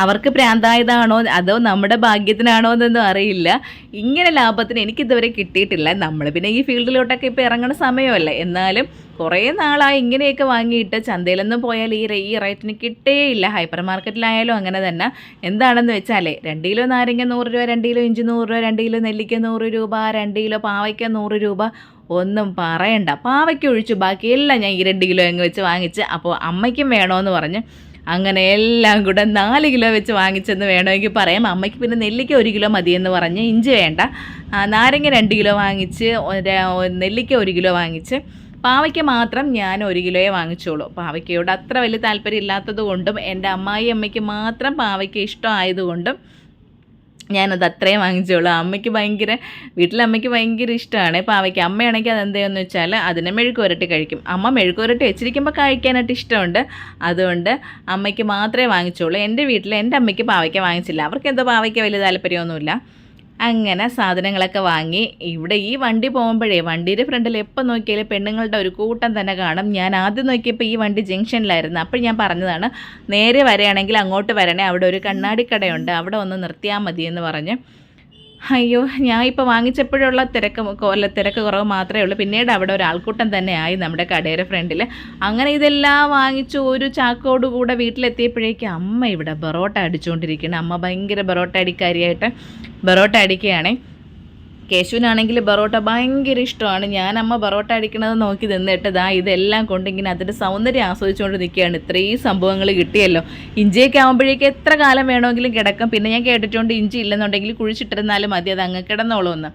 അവർക്ക് പ്രാന്തായതാണോ അതോ നമ്മുടെ ഭാഗ്യത്തിനാണോ എന്നൊന്നും അറിയില്ല. ഇങ്ങനെ ലാഭത്തിന് എനിക്കിതുവരെ കിട്ടിയിട്ടില്ല. നമ്മൾ പിന്നെ ഈ ഫീൽഡിലോട്ടൊക്കെ ഇപ്പോൾ ഇറങ്ങുന്ന സമയമല്ലേ. എന്നാലും കുറേ നാളായി ഇങ്ങനെയൊക്കെ വാങ്ങിയിട്ട് ചന്തയിലൊന്നും പോയാൽ ഈ റേറ്റിന് കിട്ടേയില്ല. ഹൈപ്പർ മാർക്കറ്റിലായാലും അങ്ങനെ തന്നെ. എന്താണെന്ന് വെച്ചാലേ 2 കിലോ നാരങ്ങ 100 രൂപ, 2 കിലോ ഇഞ്ചി 100 രൂപ, 2 കിലോ നെല്ലിക്ക 100 രൂപ, 2 കിലോ പാവയ്ക്ക 100 രൂപ, ഒന്നും പറയണ്ട. പാവയ്ക്ക ഒഴിച്ചു ബാക്കിയെല്ലാം ഞാൻ ഈ 2 കിലോ അങ്ങ് വെച്ച് വാങ്ങിച്ച്. അപ്പോൾ അമ്മയ്ക്കും വേണമെന്ന് പറഞ്ഞ് അങ്ങനെ എല്ലാം കൂടെ 4 കിലോ വെച്ച് വാങ്ങിച്ചെന്ന് വേണമെങ്കിൽ പറയാം. അമ്മയ്ക്ക് പിന്നെ നെല്ലിക്ക 1 കിലോ മതിയെന്ന് പറഞ്ഞ് ഇഞ്ചി വേണ്ട, നാരങ്ങ 2 കിലോ വാങ്ങിച്ച്, നെല്ലിക്ക 1 കിലോ വാങ്ങിച്ച്, പാവയ്ക്ക മാത്രം ഞാൻ 1 കിലോയെ വാങ്ങിച്ചോളൂ. പാവയ്ക്കയോട് അത്ര വലിയ താല്പര്യം ഇല്ലാത്തത് കൊണ്ടും എൻ്റെ അമ്മയ്ക്ക് മാത്രം പാവയ്ക്ക ഇഷ്ടമായതുകൊണ്ടും ഞാനത് അത്രയും വാങ്ങിച്ചോളൂ. വീട്ടിലെ അമ്മയ്ക്ക് ഭയങ്കര ഇഷ്ടമാണ് പാവയ്ക്ക. അമ്മയാണെങ്കിൽ അതെന്താണെന്ന് വെച്ചാൽ അതിനെ മെഴുക്ക് പുരട്ടി കഴിക്കും. അമ്മ മെഴുക്ക് പുരട്ടി വെച്ചിരിക്കുമ്പോൾ കഴിക്കാനായിട്ട് ഇഷ്ടമുണ്ട്. അതുകൊണ്ട് അമ്മയ്ക്ക് മാത്രമേ വാങ്ങിച്ചോളൂ. എൻ്റെ വീട്ടിൽ എൻ്റെ അമ്മയ്ക്ക് പാവയ്ക്ക വാങ്ങിച്ചില്ല. അവർക്ക് എന്തോ പാവയ്ക്ക വലിയ താല്പര്യമൊന്നുമില്ല. അങ്ങനെ സാധനങ്ങളൊക്കെ വാങ്ങി ഇവിടെ ഈ വണ്ടി പോകുമ്പോഴേ വണ്ടിയുടെ ഫ്രണ്ടിൽ എപ്പോൾ നോക്കിയാലും പെണ്ണുങ്ങളുടെ ഒരു കൂട്ടം തന്നെ കാണും. ഞാൻ ആദ്യം നോക്കിയപ്പോൾ ഈ വണ്ടി ജംഗ്ഷനിലായിരുന്നു. അപ്പോൾ ഞാൻ പറഞ്ഞതാണ് നേരെ വരികയാണെങ്കിൽ അങ്ങോട്ട് വരണേ, അവിടെ ഒരു കണ്ണാടിക്കടയുണ്ട്, അവിടെ ഒന്ന് നിർത്തിയാൽ മതിയെന്ന് പറഞ്ഞ്. അയ്യോ, ഞാൻ ഇപ്പോൾ വാങ്ങിച്ചപ്പോഴുള്ള തിരക്ക് കുറവ് മാത്രമേ ഉള്ളൂ. പിന്നീട് അവിടെ ഒരു ആൾക്കൂട്ടം തന്നെ ആയി നമ്മുടെ കടയുടെ ഫ്രണ്ടിൽ. അങ്ങനെ ഇതെല്ലാം വാങ്ങിച്ചു ഒരു ചാക്കോടുകൂടെ വീട്ടിലെത്തിയപ്പോഴേക്കും അമ്മ ഇവിടെ ബറോട്ട അടിച്ചുകൊണ്ടിരിക്കുകയാണ്. അമ്മ ഭയങ്കര ബറോട്ട അടിക്കാരിയായിട്ട് ബറോട്ട അടിക്കുകയാണ്. കേശുവിനാണെങ്കിൽ ബറോട്ട ഭയങ്കര ഇഷ്ടമാണ്. അമ്മ ബറോട്ട അടിക്കണത് നോക്കി നിന്നിട്ട് ഇതെല്ലാം കൊണ്ടിങ്ങനെ അതിൻ്റെ സൗന്ദര്യം ആസ്വദിച്ചുകൊണ്ട് നിൽക്കുകയാണ്. ഇത്രയും സംഭവങ്ങൾ കിട്ടിയല്ലോ. ഇഞ്ചിയൊക്കെ ആകുമ്പോഴേക്കും എത്ര കാലം വേണമെങ്കിലും കിടക്കും. പിന്നെ ഞാൻ കേട്ടിട്ടുണ്ട് ഇഞ്ചി ഇല്ലെന്നുണ്ടെങ്കിൽ കുഴിച്ചിട്ടിരുന്നാലും മതി, അത് അങ്ങ് കിടന്നോളൂന്ന്.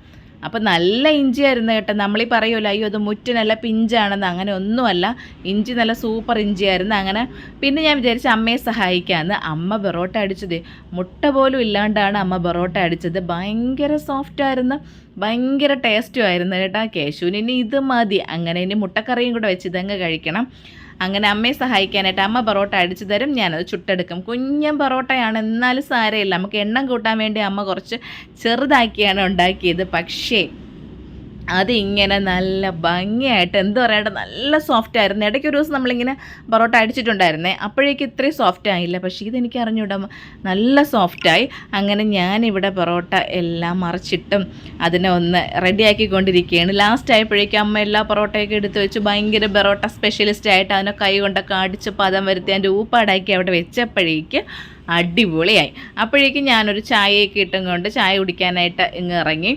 അപ്പോൾ നല്ല ഇഞ്ചിയായിരുന്നു കേട്ടോ. നമ്മളീ പറയുമല്ലോ അയ്യോ അത് മുറ്റ് നല്ല പിഞ്ചാണെന്ന്, അങ്ങനെ ഒന്നുമല്ല. ഇഞ്ചി നല്ല സൂപ്പർ ഇഞ്ചിയായിരുന്നു. അങ്ങനെ പിന്നെ ഞാൻ വിചാരിച്ചു അമ്മയെ സഹായിക്കാമെന്ന്. അമ്മ ബറോട്ട അടിച്ചത് മുട്ട പോലും ഇല്ലാണ്ടാണ് അമ്മ ബറോട്ട അടിച്ചത്. ഭയങ്കര സോഫ്റ്റായിരുന്നു, ഭയങ്കര ടേസ്റ്റും ആയിരുന്നു കേട്ടോ. കേശുവിന് ഇനി ഇത് മതി, അങ്ങനെ ഇനി മുട്ടക്കറിയും കൂടെ വെച്ച് ഇതങ്ങ് കഴിക്കണം. അങ്ങനെ അമ്മയെ സഹായിക്കാനായിട്ട് അമ്മ ബറോട്ട അടിച്ചു തരും, ഞാനത് ചുട്ടെടുക്കും. കുഞ്ഞൻ ബറോട്ടയാണ്, എന്നാലും സാരമില്ല. നമുക്ക് എണ്ണം കൂട്ടാൻ വേണ്ടി അമ്മ കുറച്ച് ചെറുതാക്കിയാണ് ഉണ്ടാക്കിയത്. പക്ഷേ അതിങ്ങനെ നല്ല ഭംഗിയായിട്ട് എന്ത് പറയട്ടെ നല്ല സോഫ്റ്റ് ആയിരുന്നു. ഇടയ്ക്ക് ഒരു ദിവസം നമ്മളിങ്ങനെ പൊറോട്ട അടിച്ചിട്ടുണ്ടായിരുന്നേ, അപ്പോഴേക്കും ഇത്രയും സോഫ്റ്റ് ആയില്ല. പക്ഷേ ഇതെനിക്ക് അറിഞ്ഞൂടാ, നല്ല സോഫ്റ്റായി. അങ്ങനെ ഞാനിവിടെ പൊറോട്ട എല്ലാം മറിച്ചിട്ടും അതിനെ ഒന്ന് റെഡിയാക്കിക്കൊണ്ടിരിക്കുകയാണ്. ലാസ്റ്റ് ആയപ്പോഴേക്കും അമ്മ എല്ലാ പൊറോട്ടയൊക്കെ എടുത്ത് വെച്ച് ഭയങ്കര പൊറോട്ട സ്പെഷ്യലിസ്റ്റ് ആയിട്ട് അതിനെ കൈ കൊണ്ടൊക്കെ അടിച്ച് പദം വരുത്തി അതിൻ്റെ ഊപ്പാടാക്കി അവിടെ വെച്ചപ്പോഴേക്ക് അടിപൊളിയായി. അപ്പോഴേക്കും ഞാനൊരു ചായയൊക്കെ ഇട്ടും കൊണ്ട് ചായ കുടിക്കാനായിട്ട് ഇങ്ങ് ഇറങ്ങി.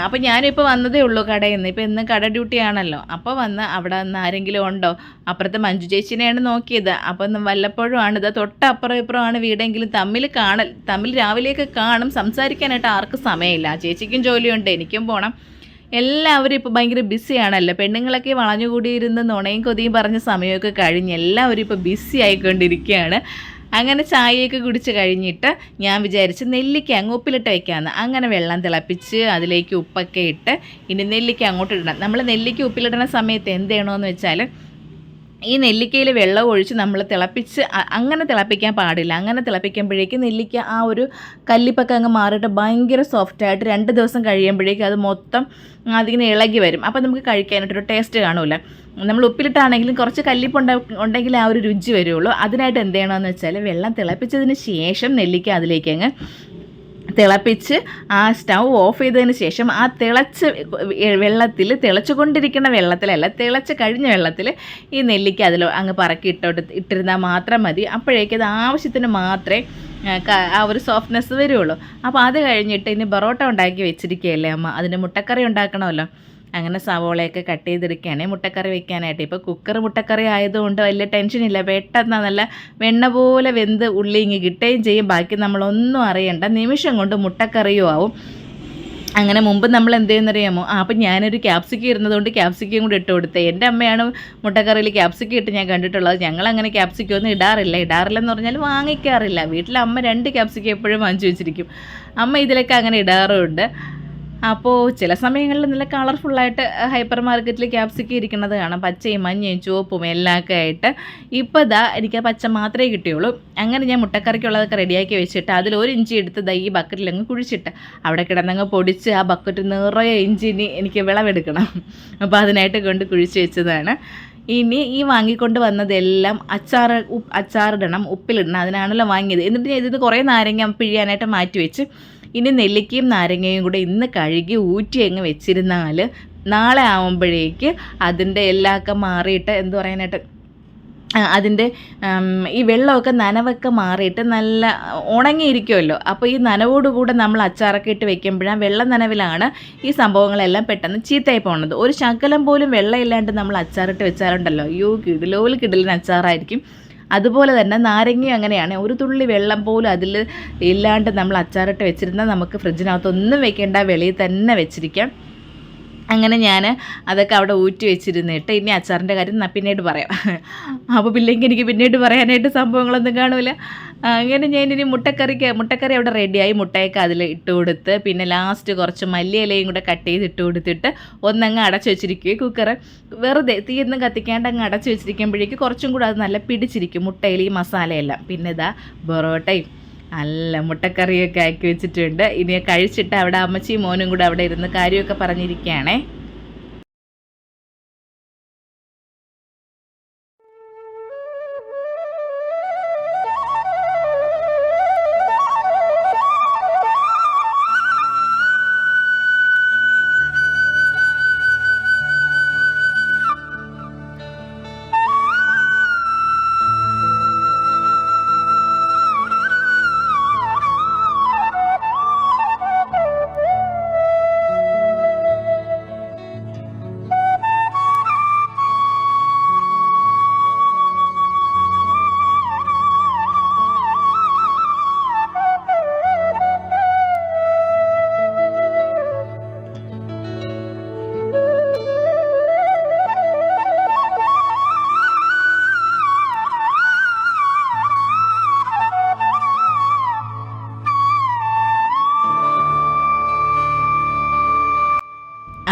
അപ്പോൾ ഞാനിപ്പോൾ വന്നതേ ഉള്ളൂ കടയിൽ നിന്ന്. ഇപ്പോൾ ഇന്ന് കട ഡ്യൂട്ടിയാണല്ലോ. അപ്പോൾ വന്ന് അവിടെ നിന്ന് ആരെങ്കിലും ഉണ്ടോ, അപ്പുറത്തെ മഞ്ജു ചേച്ചിനെയാണ് നോക്കിയത്. അപ്പം വല്ലപ്പോഴും ആണിത്, തൊട്ടപ്പുറം ഇപ്പുറമാണ് വീടെങ്കിലും തമ്മിൽ രാവിലെയൊക്കെ കാണും. സംസാരിക്കാനായിട്ട് ആർക്കും സമയമില്ല. ആ ചേച്ചിക്കും ജോലിയുണ്ട്, എനിക്കും പോകണം. എല്ലാവരും ഇപ്പോൾ ഭയങ്കര ബിസിയാണല്ലോ. പെണ്ണുങ്ങളൊക്കെ വളഞ്ഞുകൂടിയിരുന്ന് നുണയും കൊതിയും പറഞ്ഞ സമയമൊക്കെ കഴിഞ്ഞ് എല്ലാവരും ഇപ്പോൾ ബിസി ആയിക്കൊണ്ടിരിക്കുകയാണ്. അങ്ങനെ ചായയൊക്കെ കുടിച്ച് കഴിഞ്ഞിട്ട് ഞാൻ വിചാരിച്ച് നെല്ലിക്ക അങ്ങ് ഉപ്പിലിട്ട് വയ്ക്കാമെന്ന്. അങ്ങനെ വെള്ളം തിളപ്പിച്ച് അതിലേക്ക് ഉപ്പൊക്കെ ഇട്ട് ഇനി നെല്ലിക്ക അങ്ങോട്ട് ഇടണം. നമ്മൾ നെല്ലിക്ക ഉപ്പിലിടുന്ന സമയത്ത് എന്ത് ചെയ്യണമെന്ന് വെച്ചാൽ ഈ നെല്ലിക്കയിൽ വെള്ളം ഒഴിച്ച് നമ്മൾ അങ്ങനെ തിളപ്പിക്കാൻ പാടില്ല. അങ്ങനെ തിളപ്പിക്കുമ്പോഴേക്കും നെല്ലിക്ക ആ ഒരു കല്ലിപ്പൊക്കെ അങ്ങ് മാറിയിട്ട് ഭയങ്കര സോഫ്റ്റായിട്ട് 2 ദിവസം കഴിയുമ്പോഴേക്കും അത് മൊത്തം അതിങ്ങനെ ഇളകി വരും. അപ്പോൾ നമുക്ക് കഴിക്കാനായിട്ടൊരു ടേസ്റ്റ് കാണില്ല. നമ്മൾ ഉപ്പിലിട്ടാണെങ്കിലും കുറച്ച് കല്ലിപ്പ് ഉണ്ടെങ്കിൽ ആ ഒരു രുചി വരുള്ളൂ. അതിനായിട്ട് എന്ത് ചെയ്യണമെന്ന് വെച്ചാൽ വെള്ളം തിളപ്പിച്ചതിന് ശേഷം നെല്ലിക്ക അതിലേക്ക് അങ്ങ് തിളപ്പിച്ച് ആ സ്റ്റൗ ഓഫ് ചെയ്തതിന് ശേഷം ആ തിളച്ചുകൊണ്ടിരിക്കുന്ന വെള്ളത്തിലല്ല, തിളച്ച് കഴിഞ്ഞ വെള്ളത്തിൽ ഈ നെല്ലിക്ക അതിൽ അങ്ങ് പറക്കി ഇട്ടിരുന്നാൽ മാത്രം മതി. അപ്പോഴേക്കും അത് ആവശ്യത്തിന് മാത്രമേ ആ ഒരു സോഫ്റ്റ്നെസ് വരുള്ളൂ. അപ്പോൾ അത് കഴിഞ്ഞിട്ട് ഇനി പൊറോട്ട ഉണ്ടാക്കി വെച്ചിരിക്കുകയല്ലേ അമ്മ, അതിന് മുട്ടക്കറി ഉണ്ടാക്കണമല്ലോ. അങ്ങനെ സവോളയൊക്കെ കട്ട് ചെയ്തെടുക്കുകയാണ് മുട്ടക്കറി വെക്കാനായിട്ട്. ഇപ്പോൾ കുക്കർ മുട്ടക്കറി ആയതുകൊണ്ട് വലിയ ടെൻഷനില്ല, പെട്ടെന്ന് നല്ല വെണ്ണ പോലെ വെന്ത് ഉള്ളി ഇങ്ങ് കിട്ടുകയും ചെയ്യും. ബാക്കി നമ്മളൊന്നും അറിയണ്ട, നിമിഷം കൊണ്ട് മുട്ടക്കറിയും ആവും. അങ്ങനെ മുമ്പ് നമ്മൾ എന്ത് ചെയ്യുന്നറിയാമോ, അപ്പം ഞാനൊരു ക്യാപ്സിക്കം ഇരുന്നതുകൊണ്ട് ക്യാപ്സിക്കം കൂടി ഇട്ട് കൊടുത്തത്. എൻ്റെ അമ്മയാണ് മുട്ടക്കറിയിൽ ക്യാപ്സിക്കം ഇട്ട് ഞാൻ കണ്ടിട്ടുള്ളത്. ഞങ്ങളങ്ങനെ ക്യാപ്സിക്കം ഒന്നും ഇടാറില്ലെന്ന് പറഞ്ഞാൽ വാങ്ങിക്കാറില്ല. വീട്ടിൽ അമ്മ 2 ക്യാപ്സിക്കം എപ്പോഴും വാങ്ങിച്ചു വെച്ചിരിക്കും. അമ്മ ഇതിലൊക്കെ അങ്ങനെ ഇടാറുമുണ്ട്. അപ്പോൾ ചില സമയങ്ങളിൽ നല്ല കളർഫുള്ളായിട്ട് ഹൈപ്പർ മാർക്കറ്റിൽ ക്യാപ്സിക്കം ഇരിക്കുന്നത് കാണാം, പച്ചയും മഞ്ഞയും ചുവപ്പും എല്ലാമൊക്കെ ആയിട്ട്. ഇപ്പോൾ എനിക്ക് പച്ച മാത്രമേ കിട്ടിയുള്ളൂ. അങ്ങനെ ഞാൻ മുട്ടക്കറിക്കുള്ളതൊക്കെ റെഡിയാക്കി വെച്ചിട്ട് അതിൽ 1 ഇഞ്ചി എടുത്ത് ഈ ബക്കറ്റിലങ്ങ് കുഴിച്ചിട്ട് അവിടെ കിടന്നങ്ങ് പൊടിച്ച് ആ ബക്കറ്റ് നിറയെ ഇഞ്ചിനി എനിക്ക് വിളവെടുക്കണം. അപ്പോൾ അതിനായിട്ട് കൊണ്ട് കുഴിച്ച് വെച്ചതാണ്. ഇനി ഈ വാങ്ങിക്കൊണ്ട് വന്നതെല്ലാം അച്ചാറിടണം, ഉപ്പിലിടണം, അതിനാണല്ലോ വാങ്ങിയത്. എന്നിട്ട് ഞാൻ ഇതിന് കുറേ നാരങ്ങ പിഴിയാനായിട്ട് മാറ്റി വെച്ച്. ഇനി നെല്ലിക്കയും നാരങ്ങയും കൂടെ ഇന്ന് കഴുകി ഊറ്റി അങ്ങ് വെച്ചിരുന്നാൽ നാളെ ആവുമ്പോഴേക്ക് അതിൻ്റെ എല്ലാമൊക്കെ മാറിയിട്ട് എന്ത് പറയാനായിട്ട് അതിൻ്റെ ഈ വെള്ളമൊക്കെ നനവൊക്കെ മാറിയിട്ട് നല്ല ഉണങ്ങിയിരിക്കുമല്ലോ. അപ്പോൾ ഈ നനവോടുകൂടെ നമ്മൾ അച്ചാറൊക്കെ ഇട്ട് വെക്കുമ്പോഴാണ് വെള്ള നനവിലാണ് ഈ സംഭവങ്ങളെല്ലാം പെട്ടെന്ന് ചീത്തയായി പോകുന്നത്. ഒരു ശകലം പോലും വെള്ളമില്ലാണ്ട് നമ്മൾ അച്ചാറിട്ട് വെച്ചാലുണ്ടല്ലോ, അയ്യോ കിടിലിന് അച്ചാറായിരിക്കും. അതുപോലെ തന്നെ നാരങ്ങയും അങ്ങനെയാണ്. ഒരു തുള്ളി വെള്ളം പോലും അതിൽ ഇല്ലാണ്ട് നമ്മൾ അച്ചാറിട്ട് വെച്ചിരുന്നാൽ നമുക്ക് ഫ്രിഡ്ജിനകത്തൊന്നും വെക്കേണ്ട, വെളിയിൽ തന്നെ വെച്ചിരിക്കാം. അങ്ങനെ ഞാൻ അതൊക്കെ അവിടെ ഊറ്റി വെച്ചിരുന്നിട്ട് ഇനി അച്ചാറിൻ്റെ കാര്യം പിന്നീട് പറയാം. അപ്പോൾ പിള്ളേക്ക് എനിക്ക് പിന്നീട് പറയാനായിട്ട് സംഭവങ്ങളൊന്നും കാണൂല. അങ്ങനെ ഞാനിനി മുട്ടക്കറി അവിടെ റെഡിയായി. മുട്ടയൊക്കെ അതിൽ ഇട്ട് കൊടുത്ത് പിന്നെ ലാസ്റ്റ് കുറച്ച് മല്ലിയിലയും കൂടെ കട്ട് ചെയ്ത് ഇട്ട് കൊടുത്തിട്ട് ഒന്നങ്ങ് അടച്ചു വെച്ചിരിക്കുകയും കുക്കറ് വെറുതെ തീയൊന്നും കത്തിക്കാണ്ട് അങ്ങ് അടച്ചു വെച്ചിരിക്കുമ്പോഴേക്ക് കുറച്ചും കൂടെ അത് നല്ല പിടിച്ചിരിക്കും മുട്ടയിൽ ഈ മസാലയെല്ലാം. പിന്നെ ഇതാ പൊറോട്ടയും നല്ല മുട്ടക്കറിയൊക്കെ ആക്കി വെച്ചിട്ടുണ്ട്. ഇനി കഴിച്ചിട്ട് അവിടെ അമ്മച്ചിയും മോനും കൂടെ അവിടെ ഇരുന്ന് കാര്യമൊക്കെ പറഞ്ഞിരിക്കുകയാണേ.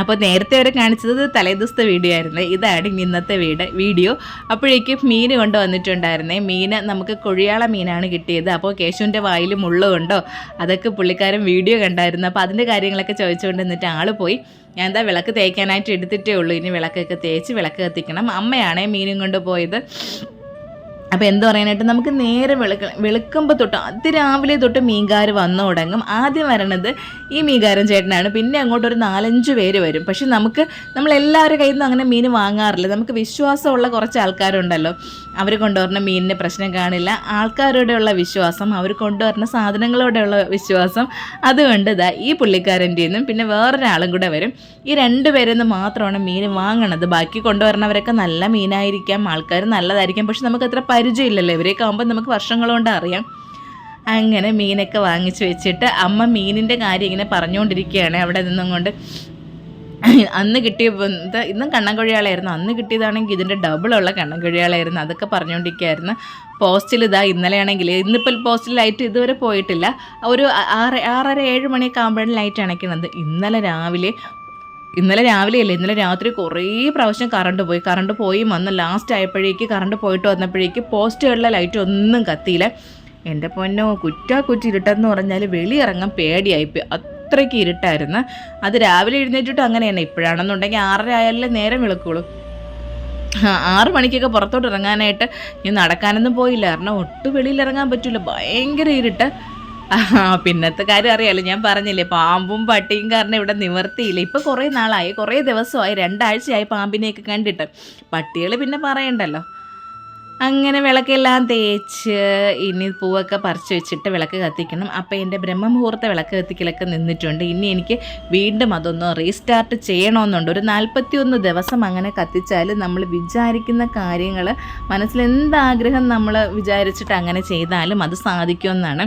അപ്പോൾ നേരത്തെ വരെ കാണിച്ചത് തലേദിവസത്തെ വീഡിയോ ആയിരുന്നു. ഇതാണ് ഇന്നത്തെ വീഡിയോ. അപ്പോഴേക്കും മീൻ കൊണ്ട് വന്നിട്ടുണ്ടായിരുന്നേ. മീൻ നമുക്ക് കൊഴിയാള മീനാണ് കിട്ടിയത്. അപ്പോൾ കേശുവിൻ്റെ വായിൽ മുള്ളുകൊണ്ടോ അതൊക്കെ പുള്ളിക്കാരൻ വീഡിയോ കണ്ടായിരുന്നു. അപ്പോൾ അതിൻ്റെ കാര്യങ്ങളൊക്കെ ചോദിച്ചുകൊണ്ട് നിന്നിട്ട് ആൾ പോയി. ഞാൻ എന്താ വിളക്ക് തേക്കാനായിട്ട് എടുത്തിട്ടേ ഉള്ളൂ. ഇനി വിളക്കൊക്കെ തേച്ച് വിളക്ക് കത്തിക്കണം. അമ്മയാണേ മീനും കൊണ്ട് പോയത്. അപ്പോൾ എന്ത് പറയാനായിട്ട് നമുക്ക് നേരെ വെളുക്കുമ്പോൾ തൊട്ട് അതിരാവിലെ തൊട്ട് മീൻകാർ വന്നു തുടങ്ങും. ആദ്യം വരണത് ഈ മീൻകാരൻ ചേട്ടനാണ്. പിന്നെ അങ്ങോട്ടൊരു 4-5 പേര് വരും. പക്ഷെ നമ്മളെല്ലാവരുടെ കയ്യിൽ നിന്നും അങ്ങനെ മീൻ വാങ്ങാറില്ല. നമുക്ക് വിശ്വാസമുള്ള കുറച്ച് ആൾക്കാരുണ്ടല്ലോ, അവർ കൊണ്ടുവരുന്ന മീനിന് പ്രശ്നം കാണില്ല. ആൾക്കാരോടെയുള്ള വിശ്വാസം, അവർ കൊണ്ടുവരുന്ന സാധനങ്ങളോടെയുള്ള വിശ്വാസം, അതുകൊണ്ട് ഇതാ ഈ പുള്ളിക്കാരൻ്റെ നിന്നും പിന്നെ വേറൊരാളും കൂടെ വരും. ഈ 2 പേരിൽ നിന്ന് മാത്രമാണ് മീൻ വാങ്ങണത്. ബാക്കി കൊണ്ടുവരണവരൊക്കെ നല്ല മീനായിരിക്കാം, ആൾക്കാർ നല്ലതായിരിക്കാം. പക്ഷെ നമുക്ക് അത്ര പരിചയമില്ലല്ലോ. ഇവരെയൊക്കെ ആകുമ്പോൾ നമുക്ക് വർഷങ്ങളുകൊണ്ട് അറിയാം. അങ്ങനെ മീനൊക്കെ വാങ്ങിച്ച് വെച്ചിട്ട് അമ്മ മീനിൻ്റെ കാര്യം ഇങ്ങനെ പറഞ്ഞുകൊണ്ടിരിക്കുകയാണ് അവിടെ നിന്നും കൊണ്ട്. അന്ന് കിട്ടിയ ഇന്നും കണ്ണൻകൊഴിയാളായിരുന്നു. അന്ന് കിട്ടിയതാണെങ്കിൽ ഇതിൻ്റെ ഡബിളുള്ള കണ്ണൻകൊഴിയാളായിരുന്നു. അതൊക്കെ പറഞ്ഞുകൊണ്ടിരിക്കുകയായിരുന്നു. പോസ്റ്റിൽ ഇന്നലെയാണെങ്കിൽ ഇന്നിപ്പോൾ പോസ്റ്റിൽ ലൈറ്റ് ഇതുവരെ പോയിട്ടില്ല. ഒരു 6:30-7 മണിയൊക്കെ ആകുമ്പോഴാണ് ലൈറ്റ് അണയ്ക്കുന്നത്. ഇന്നലെ രാവിലെയല്ലേ, ഇന്നലെ രാത്രി കുറേ പ്രാവശ്യം കറണ്ട് പോയി വന്ന് ലാസ്റ്റ് ആയപ്പോഴേക്ക് കറണ്ട് പോയിട്ട് വന്നപ്പോഴേക്ക് പോസ്റ്റുകളിലെ ലൈറ്റ് ഒന്നും കത്തിയില്ല. എൻ്റെ പൊന്നോ, കുറ്റി ഇരുട്ടെന്ന് പറഞ്ഞാൽ വെളിയിറങ്ങാൻ പേടിയായിപ്പോയി. അത്രയ്ക്ക് ഇരുട്ടായിരുന്നു. അത് രാവിലെ എഴുന്നേറ്റിട്ട് അങ്ങനെ തന്നെ. ഇപ്പോഴാണെന്നുണ്ടെങ്കിൽ 6:30 ആയാലേ നേരം വിളക്കുള്ളൂ. 6 മണിക്കൊക്കെ പുറത്തോട്ട് ഇറങ്ങാനായിട്ട് ഞാൻ നടക്കാനൊന്നും പോയില്ല. കാരണം ഒട്ടും വെളിയിലിറങ്ങാൻ പറ്റില്ല, ഭയങ്കര ഇരുട്ട്. പിന്നത്തെ കാര്യം അറിയാമല്ലോ, ഞാൻ പറഞ്ഞില്ലേ പാമ്പും പട്ടിയും കാരണം ഇവിടെ നിവർത്തിയില്ല. ഇപ്പോൾ കുറേ നാളായി, കുറേ ദിവസമായി, 2 ആഴ്ചയായി പാമ്പിനെയൊക്കെ കണ്ടിട്ട്. പട്ടികൾ പിന്നെ പറയണ്ടല്ലോ. അങ്ങനെ വിളക്കെല്ലാം തേച്ച് ഇനി പൂവൊക്കെ പറിച്ച് വെച്ചിട്ട് വിളക്ക് കത്തിക്കണം. അപ്പോൾ എൻ്റെ ബ്രഹ്മമുഹൂർത്ത വിളക്ക് കത്തിക്കലൊക്കെ നിന്നിട്ടുണ്ട്. ഇനി എനിക്ക് വീണ്ടും അതൊന്ന് റീസ്റ്റാർട്ട് ചെയ്യണമെന്നുണ്ട്. ഒരു 41 ദിവസം അങ്ങനെ കത്തിച്ചാൽ നമ്മൾ വിചാരിക്കുന്ന കാര്യങ്ങൾ, മനസ്സിൽ എന്താഗ്രഹം നമ്മൾ വിചാരിച്ചിട്ട് അങ്ങനെ ചെയ്താലും അത് സാധിക്കുമെന്നാണ്.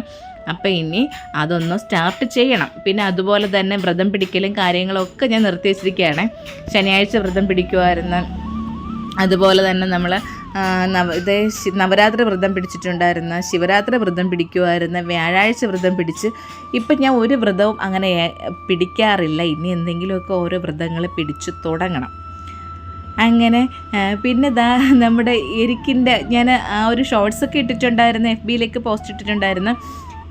അപ്പോൾ ഇനി അതൊന്ന് സ്റ്റാർട്ട് ചെയ്യണം. പിന്നെ അതുപോലെ തന്നെ വ്രതം പിടിക്കലും കാര്യങ്ങളൊക്കെ ഞാൻ നിർത്തി വെച്ചിരിക്കുകയാണ്. ശനിയാഴ്ച വ്രതം പിടിക്കുമായിരുന്നു. അതുപോലെ തന്നെ നമ്മൾ നവരാത്രി വ്രതം പിടിച്ചിട്ടുണ്ടായിരുന്നു, ശിവരാത്രി വ്രതം പിടിക്കുമായിരുന്നു, വ്യാഴാഴ്ച വ്രതം പിടിച്ച്. ഇപ്പം ഞാൻ ഒരു വ്രതവും അങ്ങനെ പിടിക്കാറില്ല. ഇനി എന്തെങ്കിലുമൊക്കെ ഓരോ വ്രതങ്ങൾ പിടിച്ചു തുടങ്ങണം. അങ്ങനെ പിന്നെ നമ്മുടെ എരിക്കിൻ്റെ ഞാൻ ആ ഒരു ഷോർട്സൊക്കെ ഇട്ടിട്ടുണ്ടായിരുന്നു, FBയിലേക്ക് പോസ്റ്റ് ഇട്ടിട്ടുണ്ടായിരുന്നു.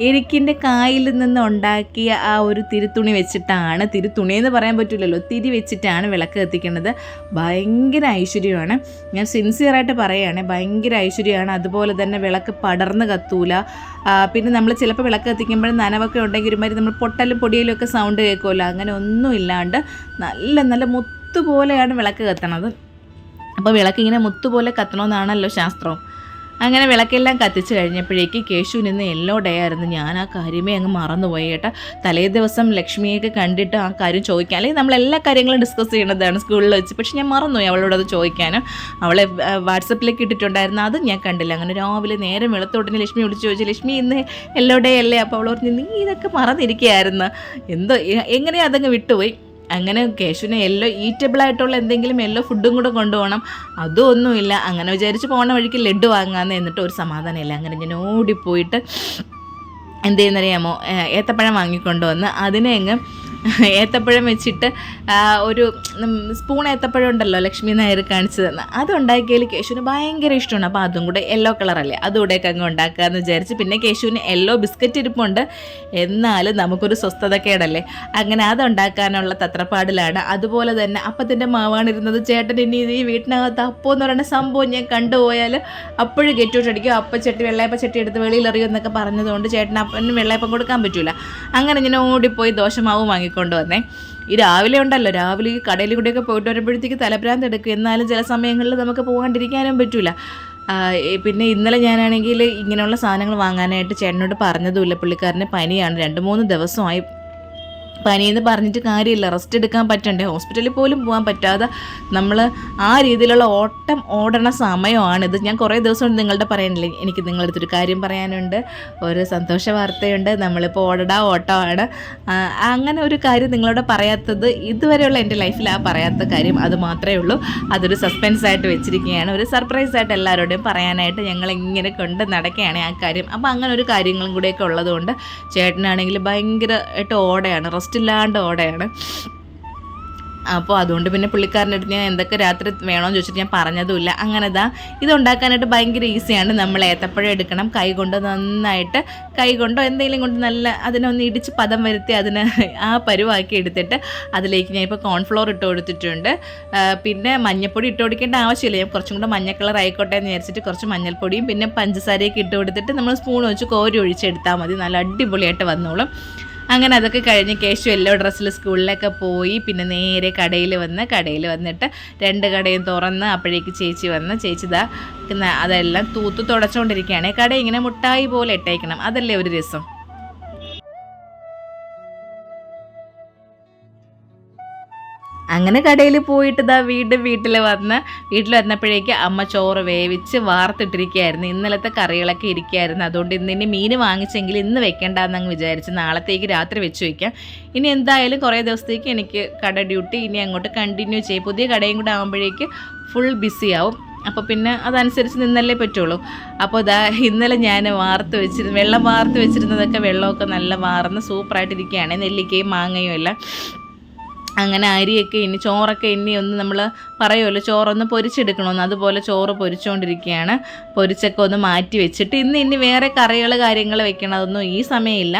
എരിക്കിൻ്റെ കായിൽ നിന്ന് ഉണ്ടാക്കിയ ആ ഒരു തിരുത്തുണി വെച്ചിട്ടാണ്, തിരുത്തുണി എന്ന് പറയാൻ പറ്റില്ലല്ലോ, തിരി വെച്ചിട്ടാണ് വിളക്ക് കത്തിക്കുന്നത്. ഭയങ്കര ഐശ്വര്യമാണ്, ഞാൻ സിൻസിയറായിട്ട് പറയുകയാണ്, ഭയങ്കര ഐശ്വര്യമാണ്. അതുപോലെ തന്നെ വിളക്ക് പടർന്ന് കത്തൂല. പിന്നെ നമ്മൾ ചിലപ്പോൾ വിളക്ക് കത്തിക്കുമ്പോഴും നനവൊക്കെ ഉണ്ടെങ്കിൽ ഒരുമാതിരി നമ്മൾ പൊട്ടലും പൊടിയലും ഒക്കെ സൗണ്ട് കേൾക്കുമല്ലോ, അങ്ങനെ ഒന്നും ഇല്ലാണ്ട് നല്ല നല്ല മുത്തുപോലെയാണ് വിളക്ക് കത്തണത്. അപ്പോൾ വിളക്കിങ്ങനെ മുത്തുപോലെ കത്തണമെന്നാണല്ലോ ശാസ്ത്രം. അങ്ങനെ വിളക്കെല്ലാം കത്തിച്ച് കഴിഞ്ഞപ്പോഴേക്ക് കേശുവിന് ഇന്ന് യെല്ലോ ഡേ ആയിരുന്നു. ഞാൻ ആ കാര്യമേ അങ്ങ് മറന്നുപോയി കേട്ടോ. തലേ ദിവസം ലക്ഷ്മിയൊക്കെ കണ്ടിട്ട് ആ കാര്യം ചോദിക്കാൻ, അല്ലെങ്കിൽ നമ്മൾ എല്ലാ കാര്യങ്ങളും ഡിസ്കസ് ചെയ്യേണ്ടതാണ് സ്കൂളിൽ വെച്ച്, പക്ഷെ ഞാൻ മറന്നുപോയി അവളോട് അത് ചോദിക്കാനും. അവളെ വാട്സപ്പിലേക്ക് ഇട്ടിട്ടുണ്ടായിരുന്നു, അതും ഞാൻ കണ്ടില്ല. അങ്ങനെ രാവിലെ നേരം വെളുത്തോട്ടിന് ലക്ഷ്മി വിളിച്ച് ചോദിച്ചു, ലക്ഷ്മി ഇന്ന് യെല്ലോ ഡേ അല്ലേ? അപ്പോൾ അവൾ പറഞ്ഞു, നീ ഇതൊക്കെ മറന്നിരിക്കുകയായിരുന്നു, എന്തോ എങ്ങനെയോ അതങ്ങ് വിട്ടുപോയി. അങ്ങനെ കേശുവിന് ഈറ്റബിളായിട്ടുള്ള എന്തെങ്കിലും ഫുഡും കൂടെ കൊണ്ടുപോകണം, അതും ഒന്നുമില്ല. അങ്ങനെ വിചാരിച്ച് പോണ വഴിക്ക് ലഡ്ഡു വാങ്ങാമെന്ന്, എന്നിട്ട് ഒരു സമാധാനമില്ല. അങ്ങനെ ഞാൻ ഓടിപ്പോയിട്ട് എന്ത് ചെയ്യുന്നറിയാമോ, ഏത്തപ്പഴം വാങ്ങിക്കൊണ്ടുവന്ന് അതിനെ അങ്ങ് ഏത്തപ്പഴം വെച്ചിട്ട് ഒരു സ്പൂൺ ഏത്തപ്പഴം ഉണ്ടല്ലോ ലക്ഷ്മി നായർ കാണിച്ചു തന്ന, അത് ഉണ്ടാക്കിയതിൽ കേശുവിന് ഭയങ്കര ഇഷ്ടമാണ്. അപ്പോൾ അതും കൂടെ യെല്ലോ കളറല്ലേ, അതുകൂടെയൊക്കെ അങ്ങ് ഉണ്ടാക്കാമെന്ന് വിചാരിച്ച്. പിന്നെ കേശുവിന് യെല്ലോ ബിസ്ക്കറ്റ് ഇരിപ്പുണ്ട്, എന്നാലും നമുക്കൊരു സ്വസ്ഥതക്കേടല്ലേ, അങ്ങനെ അതുണ്ടാക്കാനുള്ള തത്രപ്പാടിലാണ്. അതുപോലെ തന്നെ അപ്പത്തിൻ്റെ മാവാണ് ഇരുന്നത്. ചേട്ടൻ ഇനി ഈ വീട്ടിനകത്ത് അപ്പം എന്ന് പറയുന്ന സംഭവം ഞാൻ കണ്ടുപോയാൽ അപ്പോഴും ഗെറ്റോട്ടടിക്കും, അപ്പച്ചട്ടി വെള്ളയപ്പച്ചട്ടി എടുത്ത് വെളിയിലെറിയും എന്നൊക്കെ പറഞ്ഞതുകൊണ്ട് ചേട്ടൻ അപ്പന് വെള്ളയപ്പം കൊടുക്കാൻ പറ്റില്ല. അങ്ങനെ ഞാൻ ഓടിപ്പോയി ദോശമാവ് വാങ്ങിക്കൊണ്ടുവന്നേ. ഈ രാവിലെ ഉണ്ടല്ലോ, രാവിലെ ഈ കടയിൽ കൂടെയൊക്കെ പോയിട്ട് വരുമ്പോഴത്തേക്ക് തലഭ്രാന്ത് എടുക്കും, എന്നാലും ചില സമയങ്ങളിൽ നമുക്ക് പോകാണ്ടിരിക്കാനും പറ്റില്ല. പിന്നെ ഇന്നലെ ഞാനാണെങ്കിൽ ഇങ്ങനെയുള്ള സാധനങ്ങൾ വാങ്ങാനായിട്ട് ചേട്ടനോട് പറഞ്ഞതുമില്ല, പുള്ളിക്കാരന് പനിയാണ്, 2-3 ദിവസമായി. പനിയെന്ന് പറഞ്ഞിട്ട് കാര്യമില്ല, റെസ്റ്റ് എടുക്കാൻ പറ്റണ്ടേ, ഹോസ്പിറ്റലിൽ പോലും പോകാൻ പറ്റാതെ നമ്മൾ ആ രീതിയിലുള്ള ഓടണ സമയമാണിത്. ഞാൻ കുറേ ദിവസം നിങ്ങളുടെ പറയണില്ലേ, എനിക്ക് നിങ്ങളുടെ അടുത്തൊരു കാര്യം പറയാനുണ്ട്, ഒരു സന്തോഷ വാർത്തയുണ്ട്, നമ്മളിപ്പോൾ ഓട്ടമാണ്. അങ്ങനെ ഒരു കാര്യം നിങ്ങളോട് പറയാത്തത് ഇതുവരെയുള്ള എൻ്റെ ലൈഫിൽ പറയാത്ത കാര്യം അത് മാത്രമേ ഉള്ളൂ. അതൊരു സസ്പെൻസായിട്ട് വെച്ചിരിക്കുകയാണ്, ഒരു സർപ്രൈസായിട്ട് എല്ലാവരോടും പറയാനായിട്ട് ഞങ്ങളിങ്ങനെ കൊണ്ട് നടക്കുകയാണ് ആ കാര്യം. അപ്പോൾ അങ്ങനെ ഒരു കാര്യങ്ങളും കൂടെയൊക്കെ ഉള്ളതുകൊണ്ട് ചേട്ടനാണെങ്കിൽ ഭയങ്കരമായിട്ട് ഓടയാണ്, റെസ്റ്റില്ലാണ്ട് ഓടയാണ്. അപ്പോൾ അതുകൊണ്ട് പിന്നെ പുള്ളിക്കാരൻ്റെ അടുത്ത് ഞാൻ എന്തൊക്കെ രാത്രി വേണമെന്ന് ചോദിച്ചിട്ട് ഞാൻ പറഞ്ഞതുമില്ല. അങ്ങനെ ഇതുണ്ടാക്കാനായിട്ട് ഭയങ്കര ഈസിയാണ്. നമ്മൾ ഏത്തപ്പഴം എടുക്കണം, കൈകൊണ്ട് നന്നായിട്ട്, കൈകൊണ്ടോ എന്തെങ്കിലും കൊണ്ട് നല്ല അതിനൊന്ന് ഇടിച്ച് പദം വരുത്തി അതിനെ ആ പരുവാക്കി എടുത്തിട്ട് അതിലേക്ക് ഞാൻ ഇപ്പോൾ കോൺഫ്ലോർ ഇട്ട് കൊടുത്തിട്ടുണ്ട്. പിന്നെ മഞ്ഞൾപ്പൊടി ഇട്ട് കൊടുക്കേണ്ട ആവശ്യമില്ല, ഞാൻ കുറച്ചും കൂടെ മഞ്ഞ കളർ ആയിക്കോട്ടെ എന്ന് വിചാരിച്ചിട്ട് കുറച്ച് മഞ്ഞൾപ്പൊടിയും പിന്നെ പഞ്ചസാരയൊക്കെ ഇട്ട് കൊടുത്തിട്ട് നമ്മൾ സ്പൂൺ വെച്ച് കോരി ഒഴിച്ചെടുത്താൽ മതി, നല്ല അടിപൊളിയായിട്ട് വന്നോളും. അങ്ങനെ അതൊക്കെ കഴിഞ്ഞ് കേശു യെല്ലോ ഡ്രസ്സിൽ സ്കൂളിലൊക്കെ പോയി. പിന്നെ നേരെ കടയിൽ വന്നിട്ട് 2 കടയും തുറന്ന് അപ്പോഴേക്ക് ചേച്ചി വന്ന്, ചേച്ചി അതെല്ലാം തൂത്ത് തുടച്ചുകൊണ്ടിരിക്കുകയാണ്. കട ഇങ്ങനെ മുട്ടായി പോലെ ഇട്ടേക്കണം, അതല്ലേ ഒരു രസം. അങ്ങനെ കടയിൽ പോയിട്ട് വീട്ടിൽ വന്നപ്പോഴേക്ക് അമ്മ ചോറ് വേവിച്ച് വാർത്തിട്ടിരിക്കുകയായിരുന്നു. ഇന്നലത്തെ കറികളൊക്കെ ഇരിക്കുകയായിരുന്നു, അതുകൊണ്ട് ഇനി മീൻ വാങ്ങിച്ചെങ്കിൽ ഇന്ന് വെക്കേണ്ടെന്നങ്ങ് വിചാരിച്ച് നാളത്തേക്ക് രാത്രി വെച്ച് വയ്ക്കാം. ഇനി എന്തായാലും കുറേ ദിവസത്തേക്ക് എനിക്ക് കട ഡ്യൂട്ടി ഇനി അങ്ങോട്ട് കണ്ടിന്യൂ ചെയ്യും. പുതിയ കടയും കൂടെ ആകുമ്പോഴേക്ക് ഫുൾ ബിസി ആവും, അപ്പോൾ പിന്നെ അതനുസരിച്ച് നിന്നല്ലേ പറ്റുള്ളൂ. അപ്പോൾ ഇന്നലെ ഞാൻ വെള്ളം വാർത്ത് വെച്ചിരുന്നതൊക്കെ വെള്ളമൊക്കെ നല്ല വാർന്ന് സൂപ്പറായിട്ടിരിക്കുകയാണ്, നെല്ലിക്കയും മാങ്ങയും എല്ലാം. അങ്ങനെ അരിയൊക്കെ ചോറൊക്കെ ഒന്ന് നമ്മൾ പറയുമല്ലോ ചോറൊന്ന് പൊരിച്ചെടുക്കണമെന്ന്, അതുപോലെ ചോറ് പൊരിച്ചുകൊണ്ടിരിക്കുകയാണ്. പൊരിച്ചൊക്കെ ഒന്ന് മാറ്റി വെച്ചിട്ട് ഇനി വേറെ കാര്യങ്ങൾ വെക്കണം, അതൊന്നും ഈ സമയമില്ല.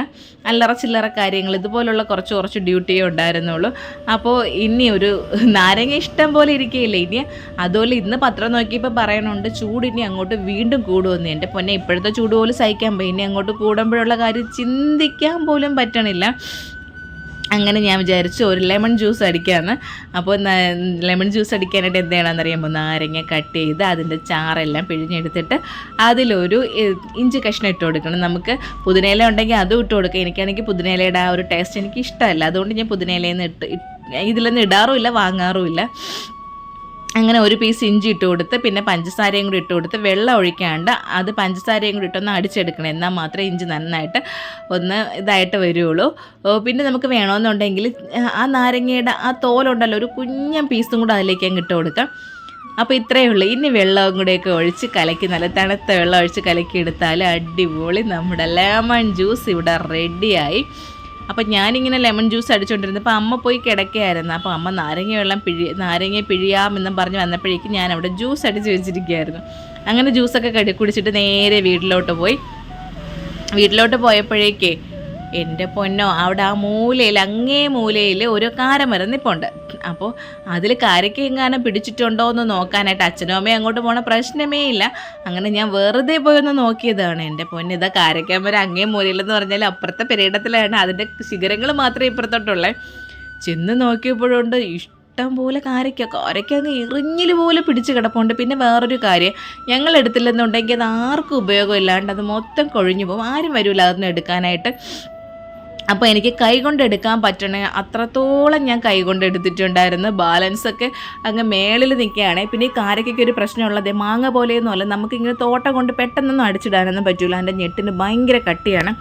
അല്ലറ ചില്ലറ കാര്യങ്ങൾ ഇതുപോലുള്ള കുറച്ച് ഡ്യൂട്ടിയേ ഉണ്ടായിരുന്നുള്ളൂ. അപ്പോൾ ഇനി ഒരു നാരങ്ങ ഇഷ്ടം പോലെ ഇരിക്കുകയില്ലേ ഇനി. അതുപോലെ ഇന്ന് പത്രം നോക്കിയപ്പോൾ പറയണുണ്ട് ചൂട് ഇനി അങ്ങോട്ട് വീണ്ടും കൂടുമെന്ന്. എൻ്റെ പൊന്നെ, ഇപ്പോഴത്തെ ചൂട് പോലും സഹിക്കാൻ പോയി, ഇനി അങ്ങോട്ട് കൂടുമ്പോഴുള്ള കാര്യം ചിന്തിക്കാൻ പോലും പറ്റണില്ല. അങ്ങനെ ഞാൻ വിചാരിച്ചു ഒരു ലെമൺ ജ്യൂസ് അടിക്കാമെന്ന്. അപ്പോൾ ലെമൺ ജ്യൂസ് അടിക്കാനായിട്ട് എന്ത് ചെയ്യണമെന്നറിയാമോ, നാരങ്ങ കട്ട് ചെയ്ത് അതിൻ്റെ ചാറെല്ലാം പിഴിഞ്ഞെടുത്തിട്ട് അതിലൊരു ഇഞ്ചി കഷ്ണം ഇട്ട് കൊടുക്കണം. നമുക്ക് പുതിനയില ഉണ്ടെങ്കിൽ അതും ഇട്ട് കൊടുക്കുക. എനിക്കാണെങ്കിൽ പുതിനയിലയുടെ ആ ഒരു ടേസ്റ്റ് എനിക്ക് ഇഷ്ടമല്ല, അതുകൊണ്ട് ഞാൻ പുതിനയിലയിൽ ഇതിലൊന്നും ഇടാറുമില്ല, വാങ്ങാറുമില്ല. അങ്ങനെ ഒരു പീസ് ഇഞ്ചി ഇട്ട് കൊടുത്ത് പിന്നെ പഞ്ചസാരയും കൂടി ഇട്ട് കൊടുത്ത് വെള്ളം ഒഴിക്കാണ്ട് അത് പഞ്ചസാരയും കൂടി ഇട്ടൊന്ന് അടിച്ചെടുക്കണം, എന്നാൽ മാത്രമേ ഇഞ്ചി നന്നായിട്ട് ഒന്ന് ഇതായിട്ട് വരുള്ളൂ. പിന്നെ നമുക്ക് വേണമെന്നുണ്ടെങ്കിൽ ആ നാരങ്ങയുടെ ആ തോലുണ്ടല്ലോ, ഒരു കുഞ്ഞൻ പീസും കൂടെ അതിലേക്ക് അങ്ങ് ഇട്ട് കൊടുക്കാം. അപ്പോൾ ഇത്രയേ ഉള്ളൂ. ഇനി വെള്ളവും കൂടെയൊക്കെ ഒഴിച്ച് കലക്കി, നല്ല തണുത്ത വെള്ളം ഒഴിച്ച് കലക്കി എടുത്താൽ അടിപൊളി നമ്മുടെ ലെമൺ ജ്യൂസ് ഇവിടെ റെഡിയായി. അപ്പം ഞാനിങ്ങനെ ലെമൺ ജ്യൂസ് അടിച്ചുകൊണ്ടിരുന്നപ്പോൾ അമ്മ പോയി കിടക്കുകയായിരുന്നു. അപ്പോൾ അമ്മ നാരങ്ങ പിഴിയാമെന്നും പറഞ്ഞ് വന്നപ്പോഴേക്കും ഞാൻ അവിടെ ജ്യൂസ് അടിച്ച് വെച്ചിരിക്കുകയായിരുന്നു. അങ്ങനെ ജ്യൂസൊക്കെ കുടിച്ചിട്ട് നേരെ വീട്ടിലോട്ട് പോയി. വീട്ടിലോട്ട് പോയപ്പോഴേക്കേ എൻ്റെ പൊന്നോ, അവിടെ ആ മൂലയിൽ, അങ്ങേ മൂലയിൽ ഒരു കാരമരം നിൽപ്പുണ്ട്. അപ്പോൾ അതിൽ കാരയ്ക്ക് എങ്ങാനും പിടിച്ചിട്ടുണ്ടോ എന്ന് നോക്കാനായിട്ട് അച്ഛനും അമ്മയും അങ്ങോട്ട് പോകണ പ്രശ്നമേ ഇല്ല. അങ്ങനെ ഞാൻ വെറുതെ പോയൊന്ന് നോക്കിയതാണ്. എൻ്റെ പൊന്ന്, ഇതാ കാരയ്ക്കാമരം അങ്ങേ മൂലയിലെന്ന് പറഞ്ഞാൽ അപ്പുറത്തെ പെരയിടത്തിലാണ്, അതിൻ്റെ ശിഖരങ്ങൾ മാത്രമേ ഇപ്പുറത്തോട്ടുള്ളേ. ചെന്ന് നോക്കിയപ്പോഴുണ്ട് ഇഷ്ടം പോലെ കാരയ്ക്ക അങ്ങ് ഇറിഞ്ഞിൽ പോലെ പിടിച്ച് കിടപ്പുണ്ട്. പിന്നെ വേറൊരു കാര്യം, ഞങ്ങൾ എടുത്തില്ലെന്നുണ്ടെങ്കിൽ അത് ആർക്കും ഉപയോഗമില്ലാണ്ട് അത് മൊത്തം കൊഴിഞ്ഞു പോകും, ആരും വരില്ല അതൊന്നും എടുക്കാനായിട്ട്. അപ്പോൾ എനിക്ക് കൈകൊണ്ട് എടുക്കാൻ പറ്റണേ അത്രത്തോളം ഞാൻ കൈകൊണ്ട് എടുത്തിട്ടുണ്ടായിരുന്നു. ബാലൻസൊക്കെ അങ്ങ് മേളിൽ നിൽക്കുകയാണ്. പിന്നെ ഈ കാരയ്ക്കൊക്കെ ഒരു പ്രശ്നമുള്ളത്, മാങ്ങ പോലെയൊന്നും അല്ല, നമുക്കിങ്ങനെ തോട്ട കൊണ്ട് പെട്ടെന്നൊന്നും അടിച്ചിടാനൊന്നും പറ്റില്ല, അതിൻ്റെ ഞെട്ടിന് ഭയങ്കര കട്ടിയാണ്.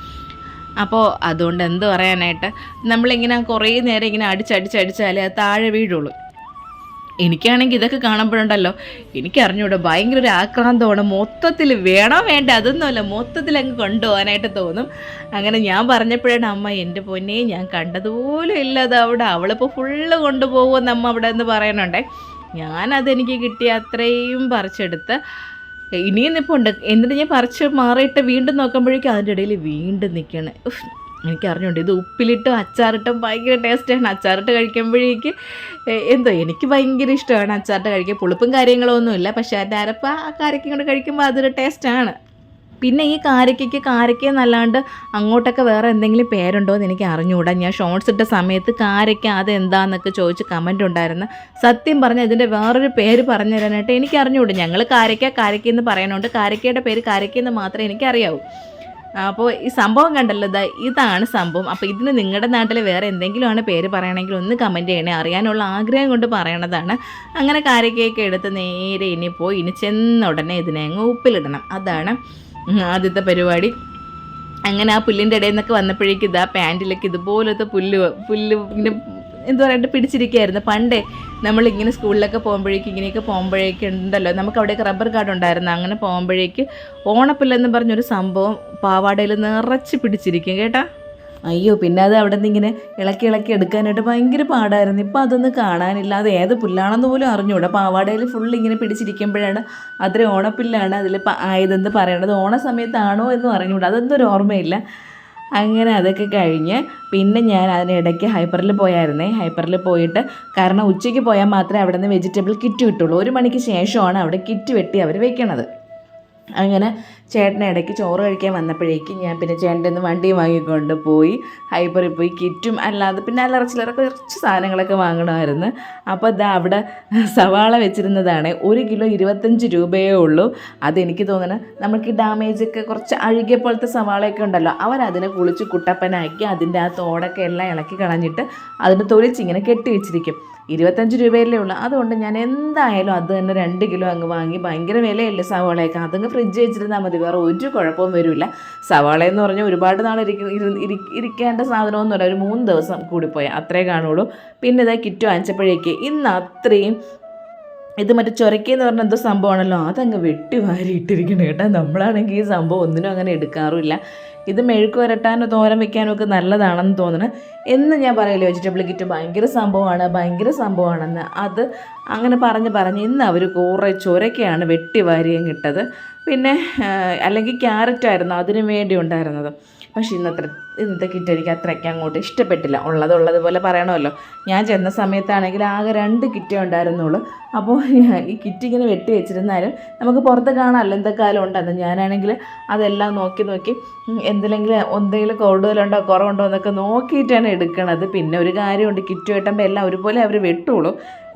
അപ്പോൾ അതുകൊണ്ട് എന്ത് പറയാനായിട്ട്, നമ്മളിങ്ങനെ കുറേ നേരം ഇങ്ങനെ അടിച്ചടിച്ചാലേ അത് താഴെ വീഴുള്ളൂ. എനിക്കാണെങ്കിൽ ഇതൊക്കെ കാണുമ്പോഴുണ്ടല്ലോ, എനിക്കറിഞ്ഞൂടെ ഭയങ്കര ഒരു ആക്രാന്തമാണ്. മൊത്തത്തിൽ വേണോ വേണ്ട അതൊന്നുമല്ല, മൊത്തത്തിൽ അങ്ങ് കൊണ്ടുപോകാനായിട്ട് തോന്നും. അങ്ങനെ ഞാൻ പറഞ്ഞപ്പോഴാണ് അമ്മ, എൻ്റെ പൊന്നെ ഞാൻ കണ്ടതുപോലും ഇല്ലത് അവിടെ, അവളിപ്പോൾ ഫുള്ള് കൊണ്ടുപോകുമെന്ന് അമ്മ അവിടെ എന്ന് പറയണുണ്ടേ. ഞാനതെനിക്ക് കിട്ടിയ അത്രയും പറിച്ചെടുത്ത് ഇനിയും നിൽപ്പുണ്ട്. എന്നിട്ട് ഞാൻ പറിച്ച് മാറിയിട്ട് വീണ്ടും നോക്കുമ്പോഴേക്കും അതിൻ്റെ ഇടയിൽ വീണ്ടും നിൽക്കുകയാണ്. എനിക്കറിഞ്ഞുണ്ട് ഇത് ഉപ്പിലിട്ടും അച്ചാറിട്ടും ഭയങ്കര ടേസ്റ്റാണ്. അച്ചാറിട്ട് കഴിക്കുമ്പോഴേക്ക് എന്തോ എനിക്ക് ഭയങ്കര ഇഷ്ടമാണ് അച്ചാറിട്ട് കഴിക്കുക. പുളിപ്പും കാര്യങ്ങളൊന്നുമില്ല, പക്ഷേ അതിൻ്റെ അരപ്പ് ആ കാരയ്ക്കും കൂടെ കഴിക്കുമ്പോൾ അതൊരു ടേസ്റ്റാണ്. പിന്നെ ഈ കാരയ്ക്ക നല്ലാണ്ട് അങ്ങോട്ടൊക്കെ വേറെ എന്തെങ്കിലും പേരുണ്ടോ എന്ന് എനിക്ക് അറിഞ്ഞുകൂടാ. ഞാൻ ഷോർട്സ് ഇട്ട സമയത്ത് കാരയ്ക്ക അതെന്താണെന്നൊക്കെ ചോദിച്ച് കമൻ്റ് ഉണ്ടായിരുന്നു. സത്യം പറഞ്ഞാൽ ഇതിൻ്റെ വേറൊരു പേര് പറഞ്ഞു തരാനായിട്ട് എനിക്ക് അറിഞ്ഞുകൂടാ. ഞങ്ങൾ കാരയ്ക്ക എന്ന് പറയുന്നുണ്ട്, കാരയ്ക്കയുടെ പേര് കാരയ്ക്കെന്ന് മാത്രമേ എനിക്കറിയാവൂ. അപ്പോൾ ഈ സംഭവം കണ്ടല്ലോ, ഇതാണ് സംഭവം. അപ്പോൾ ഇതിന് നിങ്ങളുടെ നാട്ടിൽ വേറെ എന്തെങ്കിലുമാണ് പേര് പറയണമെങ്കിൽ ഒന്ന് കമൻറ്റ് ചെയ്യണേ, അറിയാനുള്ള ആഗ്രഹം കൊണ്ട് പറയണതാണ്. അങ്ങനെ കാരയ്ക്കൊക്കെ എടുത്ത് നേരെ ഇനി ചെന്ന ഉടനെ ഇതിനെ അങ്ങ് ഉപ്പിലിടണം. അതാണ് ആദ്യത്തെ പരിപാടി. അങ്ങനെ ആ പുല്ലിൻ്റെ ഇടയിൽ നിന്നൊക്കെ വന്നപ്പോഴേക്കും ഇതാ പാൻറ്റിലൊക്കെ ഇതുപോലത്തെ പുല്ല് ഇങ്ങനെ എന്താ പറയുക പിടിച്ചിരിക്കുകയായിരുന്നു. പണ്ടേ നമ്മളിങ്ങനെ സ്കൂളിലൊക്കെ പോകുമ്പോഴേക്കും ഇങ്ങനെയൊക്കെ പോകുമ്പോഴേക്കും ഉണ്ടല്ലോ, നമുക്ക് അവിടെയൊക്കെ റബ്ബർ കാർഡ് ഉണ്ടായിരുന്നു. അങ്ങനെ പോകുമ്പോഴേക്ക് ഓണപ്പുല്ലെന്ന് പറഞ്ഞൊരു സംഭവം പാവാടയിൽ നിറച്ച് പിടിച്ചിരിക്കും കേട്ടോ. അയ്യോ, പിന്നെ അത് അവിടെ നിന്ന് ഇങ്ങനെ ഇളക്കി എടുക്കാനായിട്ട് ഭയങ്കര പാടായിരുന്നു. ഇപ്പം അതൊന്നും കാണാനില്ല, അത് ഏത് പുല്ലാണെന്ന് പോലും അറിഞ്ഞൂടാ. പാവാടയിൽ ഫുള്ള് ഇങ്ങനെ പിടിച്ചിരിക്കുമ്പോഴാണ് അത്ര ഓണപ്പില്ലാണ് അതിൽ ആയതെന്ന് പറയണത്. ഓണ സമയത്താണോ എന്നും അറിഞ്ഞൂടാ, അതൊന്നും ഒരു ഓർമ്മയില്ല. അങ്ങനെ അതൊക്കെ കഴിഞ്ഞ് പിന്നെ ഞാൻ അതിനിടയ്ക്ക് ഹൈപ്പറിൽ പോയിട്ട്, കാരണം ഉച്ചയ്ക്ക് പോയാൽ മാത്രമേ അവിടെ നിന്ന് വെജിറ്റബിൾ കിറ്റ് കിട്ടുള്ളൂ. 1 മണിക്ക് ശേഷമാണ് അവിടെ കിറ്റ് വെട്ടി അവർ വെക്കണത്. അങ്ങനെ ചേട്ടനെ ഇടയ്ക്ക് ചോറ് കഴിക്കാൻ വന്നപ്പോഴേക്കും ഞാൻ പിന്നെ ചേട്ടൻ്റെ ഒന്ന് വണ്ടി വാങ്ങിക്കൊണ്ട് പോയി ഹൈപ്പറിൽ പോയി കിറ്റും അല്ലാതെ പിന്നെ അല്ലറ കുറച്ച് സാധനങ്ങളൊക്കെ വാങ്ങണമായിരുന്നു. അപ്പോൾ ഇതാ അവിടെ സവാള വെച്ചിരുന്നതാണ്. 1 കിലോ 25 രൂപയേ ഉള്ളൂ. അതെനിക്ക് തോന്നുന്നത് നമുക്ക് ഡാമേജൊക്കെ കുറച്ച് അഴുകിയ പോലത്തെ സവാളയൊക്കെ ഉണ്ടല്ലോ, അവരതിനെ കുളിച്ച് കുട്ടപ്പനാക്കി അതിൻ്റെ ആ തോടൊക്കെ എല്ലാം ഇളക്കി കളഞ്ഞിട്ട് അതിന് തൊലിച്ചിങ്ങനെ കെട്ടി വെച്ചിരിക്കും. 25 രൂപയല്ലേ ഉള്ളൂ. അതുകൊണ്ട് ഞാൻ എന്തായാലും അത് തന്നെ 2 കിലോ അങ്ങ് വാങ്ങി. ഭയങ്കര വിലയല്ലേ സവാളയൊക്കെ, അതങ്ങ് ഫ്രിഡ്ജ് വെച്ചിരുന്നാൽ മതി, വേറെ ഒരു കുഴപ്പവും വരില്ല. സവാള എന്ന് പറഞ്ഞാൽ ഒരുപാട് നാൾ ഇരിക്കേണ്ട സാധനമൊന്നുമില്ല, ഒരു 3 ദിവസം കൂടിപ്പോയാൽ അത്രേ കാണുള്ളൂ. പിന്നെ ഇതാ കിറ്റ് വാങ്ങിച്ചപ്പോഴേക്ക് ഇന്ന് അത്രയും ഇത് മറ്റേ ചൊരക്കെന്ന് പറഞ്ഞ എന്തോ സംഭവമാണല്ലോ, അതങ്ങ് വെട്ടി വാരി ഇട്ടിരിക്കണം കേട്ടോ. നമ്മളാണെങ്കിൽ ഈ സംഭവം ഒന്നിനും അങ്ങനെ എടുക്കാറുമില്ല. ഇത് മെഴുക്ക് വരട്ടാനോ തോരൻ വെക്കാനോ ഒക്കെ നല്ലതാണെന്ന് തോന്നുന്നു എന്ന് ഞാൻ പറയില്ലേ. വെജിറ്റബിൾ കിറ്റ് ഭയങ്കര സംഭവമാണെന്ന് അത് അങ്ങനെ പറഞ്ഞ് ഇന്ന് അവർ കുറേ ചൊരക്കയാണ് വെട്ടി വാരിയും കിട്ടത്. പിന്നെ അല്ലെങ്കിൽ ക്യാരറ്റായിരുന്നു അതിനു വേണ്ടി ഉണ്ടായിരുന്നത്. പക്ഷേ ഇന്നത്തെ കിറ്റ് എനിക്ക് അത്രയ്ക്ക് അങ്ങോട്ട് ഇഷ്ടപ്പെട്ടില്ല. ഉള്ളതുപോലെ പറയണമല്ലോ. ഞാൻ ചെന്ന സമയത്താണെങ്കിൽ ആകെ 2 കിറ്റേ ഉണ്ടായിരുന്നുള്ളൂ. അപ്പോൾ ഈ കിറ്റ് ഇങ്ങനെ വെട്ടി വെച്ചിരുന്നാലും നമുക്ക് പുറത്ത് കാണാമല്ലോ എന്തൊക്കെ ഉണ്ടെന്ന്. ഞാനാണെങ്കിൽ അതെല്ലാം നോക്കി എന്തെങ്കിലും കൂടുതലുണ്ടോ കുറവുണ്ടോ എന്നൊക്കെ നോക്കിയിട്ടാണ് എടുക്കണത്. പിന്നെ ഒരു കാര്യമുണ്ട്, കിറ്റ് വെട്ടുമ്പോൾ എല്ലാം ഒരുപോലെ അവർ വെട്ടുള്ളൂ,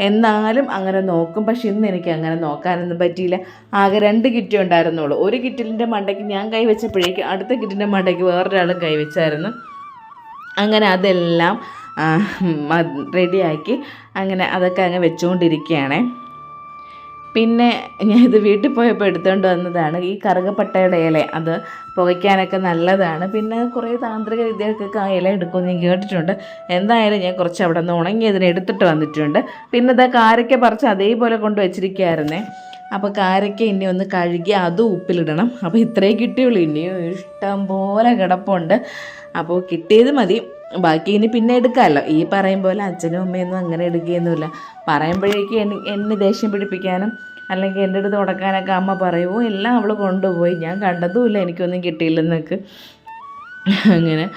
എന്നാലും അങ്ങനെ നോക്കും. പക്ഷെ ഇന്ന് എനിക്ക് അങ്ങനെ നോക്കാനൊന്നും പറ്റിയില്ല. ആകെ 2 കിറ്റേ ഉണ്ടായിരുന്നുള്ളൂ. ഒരു കിറ്റിൻ്റെ മണ്ടയ്ക്ക് ഞാൻ കൈവച്ചപ്പോഴേക്കും അടുത്ത കിറ്റിൻ്റെ മണ്ടയ്ക്ക് വേറൊരാളും കൈവച്ചായിരുന്നു. അങ്ങനെ അതെല്ലാം റെഡിയാക്കി അങ്ങനെ അതൊക്കെ അങ്ങ് വെച്ചുകൊണ്ടിരിക്കുകയാണേ. പിന്നെ ഞാൻ ഇത് വീട്ടിൽ പോയപ്പോൾ എടുത്തുകൊണ്ട് വന്നതാണ് ഈ കറുകപ്പട്ടയുടെ ഇല. അത് പുകയ്ക്കാനൊക്കെ നല്ലതാണ്. പിന്നെ കുറേ താന്ത്രിക വിദ്യകൾക്കൊക്കെ ആ ഇല എടുക്കുമെന്ന് ഞാൻ കേട്ടിട്ടുണ്ട്. എന്തായാലും ഞാൻ കുറച്ച് അവിടെ നിന്ന് ഉണങ്ങിയതിനെ എടുത്തിട്ട് വന്നിട്ടുണ്ട്. പിന്നെ ഇതാ കാരയ്ക്ക പറിച്ച് അതേപോലെ കൊണ്ട് വെച്ചിരിക്കുകയായിരുന്നേ. അപ്പോൾ കാരയ്ക്ക ഇനി ഒന്ന് കഴുകി അതും ഉപ്പിലിടണം. അപ്പോൾ ഇത്രയേ കിട്ടിയുള്ളൂ, ഇനിയും ഇഷ്ടം പോലെ കിടപ്പുണ്ട്. അപ്പോൾ കിട്ടിയത് മതി, ബാക്കി ഇനി പിന്നെ എടുക്കാമല്ലോ. ഈ പറയും പോലെ അച്ഛനും അമ്മയൊന്നും അങ്ങനെ എടുക്കുകയൊന്നുമില്ല. പറയുമ്പോഴേക്ക് എന്നെ ദേഷ്യം പിടിപ്പിക്കാനും അല്ലെങ്കിൽ എൻ്റെ അടുത്ത് ഉടക്കാനൊക്കെ അമ്മ പറയുമോ, എല്ലാം അവൾ കൊണ്ടുപോയി, ഞാൻ കണ്ടതുമില്ല, എനിക്കൊന്നും കിട്ടിയില്ലെന്നൊക്കെ. അങ്ങനെ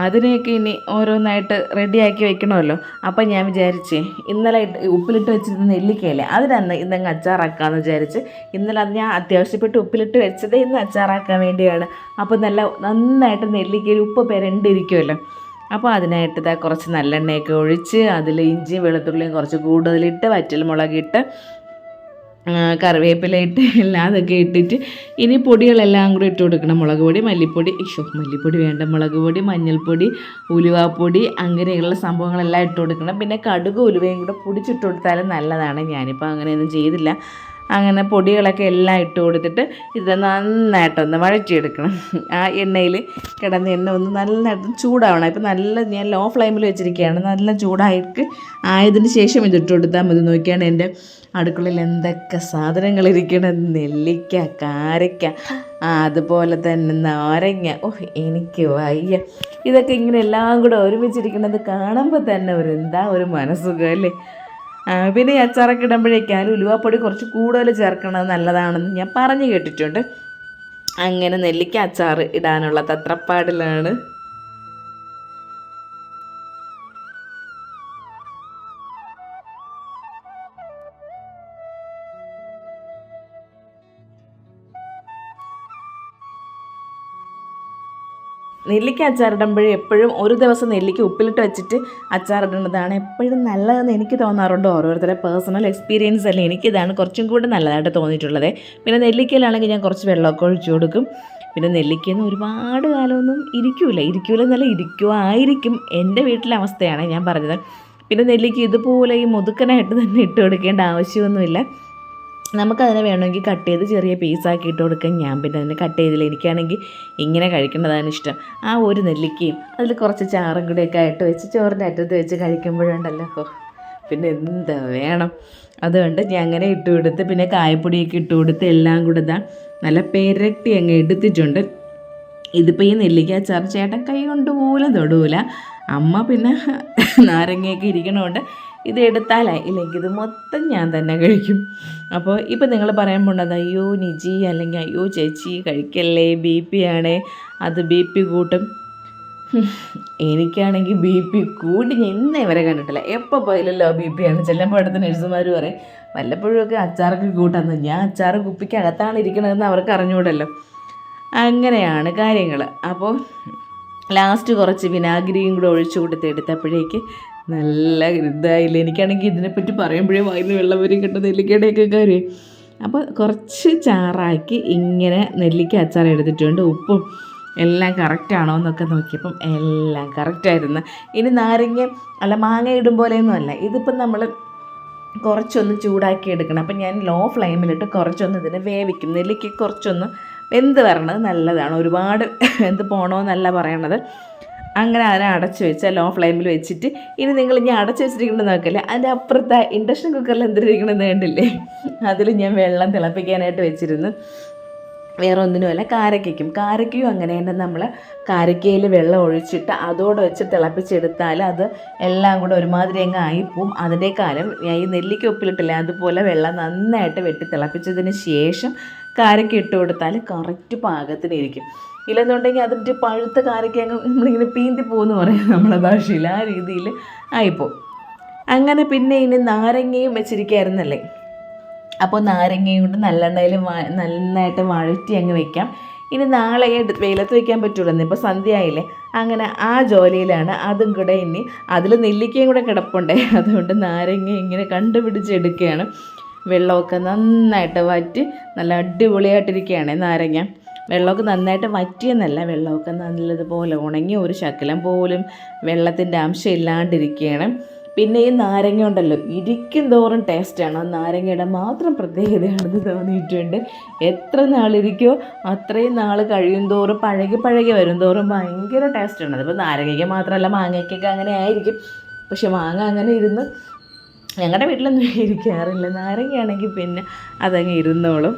അതിനെയൊക്കെ ഇനി ഓരോന്നായിട്ട് റെഡിയാക്കി വെക്കണമല്ലോ. അപ്പം ഞാൻ വിചാരിച്ചേ ഇന്നലെ ഉപ്പിലിട്ട് വെച്ചിരുന്ന നെല്ലിക്കയല്ലേ അതിനന്ന് ഇന്നങ്ങ് അച്ചാറാക്കാമെന്ന് വിചാരിച്ച് ഇന്നലെ അത് ഞാൻ അത്യാവശ്യപ്പെട്ട് ഉപ്പിലിട്ട് വെച്ചത് ഇന്ന് അച്ചാറാക്കാൻ വേണ്ടിയാണ്. അപ്പോൾ നന്നായിട്ട് നെല്ലിക്കയിൽ ഉപ്പ് പെരണ്ടിരിക്കുമല്ലോ. അപ്പോൾ അതിനായിട്ട് ഇതാ കുറച്ച് നല്ലെണ്ണയൊക്കെ ഒഴിച്ച് അതിൽ ഇഞ്ചിയും വെളുത്തുള്ളിയും കുറച്ച് കൂടുതലിട്ട് വറ്റൽമുളകിട്ട് കറിവേപ്പില ഇട്ട് അതൊക്കെ ഇട്ടിട്ട് ഇനി പൊടികളെല്ലാം കൂടി ഇട്ട് കൊടുക്കണം. മുളക് പൊടി, മല്ലിപ്പൊടി വേണ്ട, മുളക് പൊടി, മഞ്ഞൾപ്പൊടി, ഉലുവാപ്പൊടി, അങ്ങനെയുള്ള സംഭവങ്ങളെല്ലാം ഇട്ട് കൊടുക്കണം. പിന്നെ കടുക് ഉലുവയും കൂടെ പൊടിച്ചിട്ട് കൊടുത്താലും നല്ലതാണ്. ഞാനിപ്പോൾ അങ്ങനെയൊന്നും ചെയ്തില്ല. അങ്ങനെ പൊടികളൊക്കെ എല്ലാം ഇട്ട് കൊടുത്തിട്ട് ഇത് നന്നായിട്ടൊന്ന് വഴറ്റിയെടുക്കണം. ആ എണ്ണയിൽ കിടന്ന് എണ്ണ ഒന്ന് നന്നായിട്ട് ചൂടാവണം. ഇപ്പം ഞാൻ ലോ ഫ്ലെയിമിൽ വെച്ചിരിക്കുകയാണ്. നല്ല ചൂടായിട്ട് ആയതിന് ശേഷം ഇതിട്ട് കൊടുത്താൽ മതി. നോക്കിയാണ് എൻ്റെ അടുക്കളയിൽ എന്തൊക്കെ സാധനങ്ങളിരിക്കണം. നെല്ലിക്ക, കാരയ്ക്ക, അതുപോലെ തന്നെ നാരങ്ങ. എനിക്ക് വയ്യ. ഇതൊക്കെ ഇങ്ങനെ എല്ലാം കൂടെ ഒരുമിച്ചിരിക്കുന്നത് കാണുമ്പോൾ തന്നെ ഒരു മനസ്സുഖം അല്ലേ. പിന്നെ ഈ അച്ചാറൊക്കെ ഇടുമ്പോഴേക്കാലും ഉലുവാപ്പൊടി കുറച്ച് കൂടുതൽ ചേർക്കണത് നല്ലതാണെന്ന് ഞാൻ പറഞ്ഞു കേട്ടിട്ടുണ്ട്. അങ്ങനെ നെല്ലിക്ക അച്ചാർ ഇടാനുള്ള തത്രപ്പാടിലാണ്. നെല്ലിക്ക അച്ചാറിടുമ്പോഴേ എപ്പോഴും ഒരു ദിവസം നെല്ലിക്ക ഉപ്പിലിട്ട് വെച്ചിട്ട് അച്ചാറിടുന്നതാണ് എപ്പോഴും നല്ലതെന്ന് എനിക്ക് തോന്നാറുണ്ട്. ഓരോരുത്തരുടെ പേഴ്സണൽ എക്സ്പീരിയൻസ് അല്ലേ. എനിക്കിതാണ് കുറച്ചും കൂടി നല്ലതായിട്ട് തോന്നിയിട്ടുള്ളത്. പിന്നെ നെല്ലിക്കയിലാണെങ്കിൽ ഞാൻ കുറച്ച് വെള്ളമൊക്കെ ഒഴിച്ചു കൊടുക്കും. പിന്നെ നെല്ലിക്കയൊന്നും ഒരുപാട് കാലമൊന്നും ഇരിക്കൂലെന്നല്ല ഇരിക്കുമായിരിക്കും. എൻ്റെ വീട്ടിലെ അവസ്ഥയാണ് ഞാൻ പറഞ്ഞത്. പിന്നെ നെല്ലിക്ക ഇതുപോലെ ഈ മുതുക്കനായിട്ട് തന്നെ ഇട്ട് കൊടുക്കേണ്ട ആവശ്യമൊന്നുമില്ല. നമുക്കതിനെ വേണമെങ്കിൽ കട്ട് ചെയ്ത് ചെറിയ പീസാക്കി ഇട്ട് കൊടുക്കാൻ. ഞാൻ പിന്നെ അതിനെ കട്ട് ചെയ്തില്ല. എനിക്കാണെങ്കിൽ ഇങ്ങനെ കഴിക്കുന്നതാണ് ഇഷ്ടം. ആ ഒരു നെല്ലിക്കയും അതിൽ കുറച്ച് ചാറും കൂടെയൊക്കെ ആയിട്ട് വെച്ച് ചോറിൻ്റെ അറ്റത്ത് വെച്ച് കഴിക്കുമ്പോഴുണ്ടല്ലോ പിന്നെ എന്താ വേണം. അതുകൊണ്ട് ഞാൻ അങ്ങനെ ഇട്ട് കൊടുത്ത് പിന്നെ കായപ്പൊടിയൊക്കെ ഇട്ട് കൊടുത്ത് എല്ലാം കൂടെ നല്ല പെരട്ടി അങ്ങ് എടുത്തിട്ടുണ്ട്. ഇതിപ്പോൾ ഈ നെല്ലിക്ക അച്ചാർ ചേട്ടൻ കൈ കൊണ്ട് പോലും തൊടൂല. അമ്മ പിന്നെ നാരങ്ങയൊക്കെ ഇരിക്കണോണ്ട് ഇത് എടുത്താലായി, ഇല്ലെങ്കിൽ ഇത് മൊത്തം ഞാൻ തന്നെ കഴിക്കും. അപ്പോൾ ഇപ്പോൾ നിങ്ങൾ പറയാൻ പോണ്ടത് അയ്യോ നിജി അല്ലെങ്കിൽ അയ്യോ ചേച്ചി കഴിക്കല്ലേ, BP ആണേ, അത് BP കൂട്ടും. എനിക്കാണെങ്കിൽ BP കൂടി ഞാൻ ഇന്നേ വരെ കണ്ടിട്ടില്ല. എപ്പോൾ പോയില്ലല്ലോ BP ആണ്. ചെല്ലുമ്പോൾ അടുത്ത നഴ്സുമാർ പറയും വല്ലപ്പോഴുമൊക്കെ അച്ചാറൊക്കെ കൂട്ടാന്ന്. ഞാൻ അച്ചാറ് കുപ്പിക്ക് അകത്താണ് ഇരിക്കണതെന്ന് അവർക്ക് അറിഞ്ഞുകൂടല്ലോ. അങ്ങനെയാണ് കാര്യങ്ങൾ. അപ്പോൾ ലാസ്റ്റ് കുറച്ച് വിനാഗിരിയും കൂടെ ഒഴിച്ചു കൊടുത്ത് എടുത്തപ്പോഴേക്ക് നല്ല ഇതായില്ല. എനിക്കാണെങ്കിൽ ഇതിനെപ്പറ്റി പറയുമ്പോഴേ വായിന്ന് വെള്ളം വരും കേട്ടോ, നെല്ലിക്കയുടെയൊക്കെ കാര്യം. അപ്പോൾ കുറച്ച് ചാറാക്കി ഇങ്ങനെ നെല്ലിക്ക അച്ചാർ എടുത്തിട്ടുണ്ട്. ഉപ്പും എല്ലാം കറക്റ്റാണോ എന്നൊക്കെ നോക്കിയപ്പം എല്ലാം കറക്റ്റായിരുന്നു. ഇനി മാങ്ങ ഇടും പോലെയൊന്നും അല്ല. ഇതിപ്പം നമ്മൾ കുറച്ചൊന്ന് ചൂടാക്കി എടുക്കണം. അപ്പം ഞാൻ ലോ ഫ്ലെയിമിലിട്ട് കുറച്ചൊന്ന് ഇതിനെ വേവിക്കും. നെല്ലിക്ക കുറച്ചൊന്ന് വെന്ത് വരണത് നല്ലതാണ്. ഒരുപാട് വെന്ത് പോകണമെന്നല്ല പറയണത്. അങ്ങനെ അതിനെ അടച്ച് വെച്ചാൽ ലോ ഫ്ലെയിമിൽ വെച്ചിട്ട് ഇനി നിങ്ങൾ ഞാൻ അടച്ച് വെച്ചിരിക്കുന്നത് നോക്കല്ലേ, അതിൻ്റെ അപ്പുറത്ത് ഇൻഡക്ഷൻ കുക്കറിൽ എന്തിരിക്കണമെന്ന് കണ്ടില്ലേ, അതിൽ ഞാൻ വെള്ളം തിളപ്പിക്കാനായിട്ട് വെച്ചിരുന്നു. വേറെ ഒന്നിനുമല്ല, കാരയ്ക്കും അങ്ങനെ തന്നെ. നമ്മൾ കാരയ്ക്കയിൽ വെള്ളം ഒഴിച്ചിട്ട് അതോടെ വെച്ച് തിളപ്പിച്ചെടുത്താൽ അത് എല്ലാം കൂടെ ഒരുമാതിരി അങ്ങ് ആയിപ്പോവും. അതിൻ്റെ കാലം ഞാൻ ഈ നെല്ലിക്ക ഉപ്പിലിട്ടില്ല അതുപോലെ വെള്ളം നന്നായിട്ട് വെട്ടി തിളപ്പിച്ചതിന് ശേഷം കാരയ്ക്ക ഇട്ട് കൊടുത്താൽ കറക്റ്റ് പാകത്തിനിരിക്കും. ഇല്ലെന്നുണ്ടെങ്കിൽ അതിൻ്റെ പഴുത്ത കാരയ്ക്ക അങ്ങ് നമ്മളിങ്ങനെ പീന്തി പോകുമെന്ന് പറയാം നമ്മളെ ഭാഷയിൽ, ആ രീതിയിൽ ആയിപ്പോവും. അങ്ങനെ പിന്നെ ഇനി നാരങ്ങയും വെച്ചിരിക്കുകയായിരുന്നല്ലേ, അപ്പോൾ നാരങ്ങയും കൊണ്ട് നല്ലെണ്ണയിൽ നന്നായിട്ട് വഴറ്റി അങ്ങ് വെക്കാം. ഇനി നാളെ വെയിലത്ത് വയ്ക്കാൻ പറ്റുള്ളൂ, ഇപ്പോൾ സന്ധ്യ ആയില്ലേ. അങ്ങനെ ആ ജോലിയിലാണ്. അതും കൂടെ ഇനി അതിൽ നെല്ലിക്കയും കൂടെ കിടപ്പുണ്ടേ, അതുകൊണ്ട് നാരങ്ങ ഇങ്ങനെ കണ്ടുപിടിച്ചെടുക്കുകയാണ്. വെള്ളമൊക്കെ നന്നായിട്ട് വറ്റി നല്ല അടിപൊളിയായിട്ടിരിക്കുകയാണ് നാരങ്ങ. വെള്ളമൊക്കെ നന്നായിട്ട് വറ്റിയെന്നല്ല, വെള്ളമൊക്കെ നല്ലതുപോലെ ഉണങ്ങി ഒരു ശകലം പോലും വെള്ളത്തിൻ്റെ അംശം ഇല്ലാണ്ടിരിക്കുകയാണ്. പിന്നെ ഈ നാരങ്ങ ഉണ്ടല്ലോ, ഇരിക്കും തോറും ടേസ്റ്റാണ്. ആ നാരങ്ങയുടെ മാത്രം പ്രത്യേകതയാണെന്ന് തോന്നിയിട്ടുണ്ട്. എത്ര നാളിരിക്കുമോ അത്രയും നാൾ കഴിയും തോറും പഴകി വരും തോറും ഭയങ്കര ടേസ്റ്റാണ്. അതിപ്പോൾ നാരങ്ങയ്ക്ക് മാത്രമല്ല മാങ്ങയ്ക്കൊക്കെ അങ്ങനെ ആയിരിക്കും. പക്ഷെ മാങ്ങ അങ്ങനെ ഇരുന്ന് ഞങ്ങളുടെ വീട്ടിലൊന്നും ഇരിക്കാറില്ല. നാരങ്ങയാണെങ്കിൽ പിന്നെ അതങ്ങ് ഇരുന്നോളും.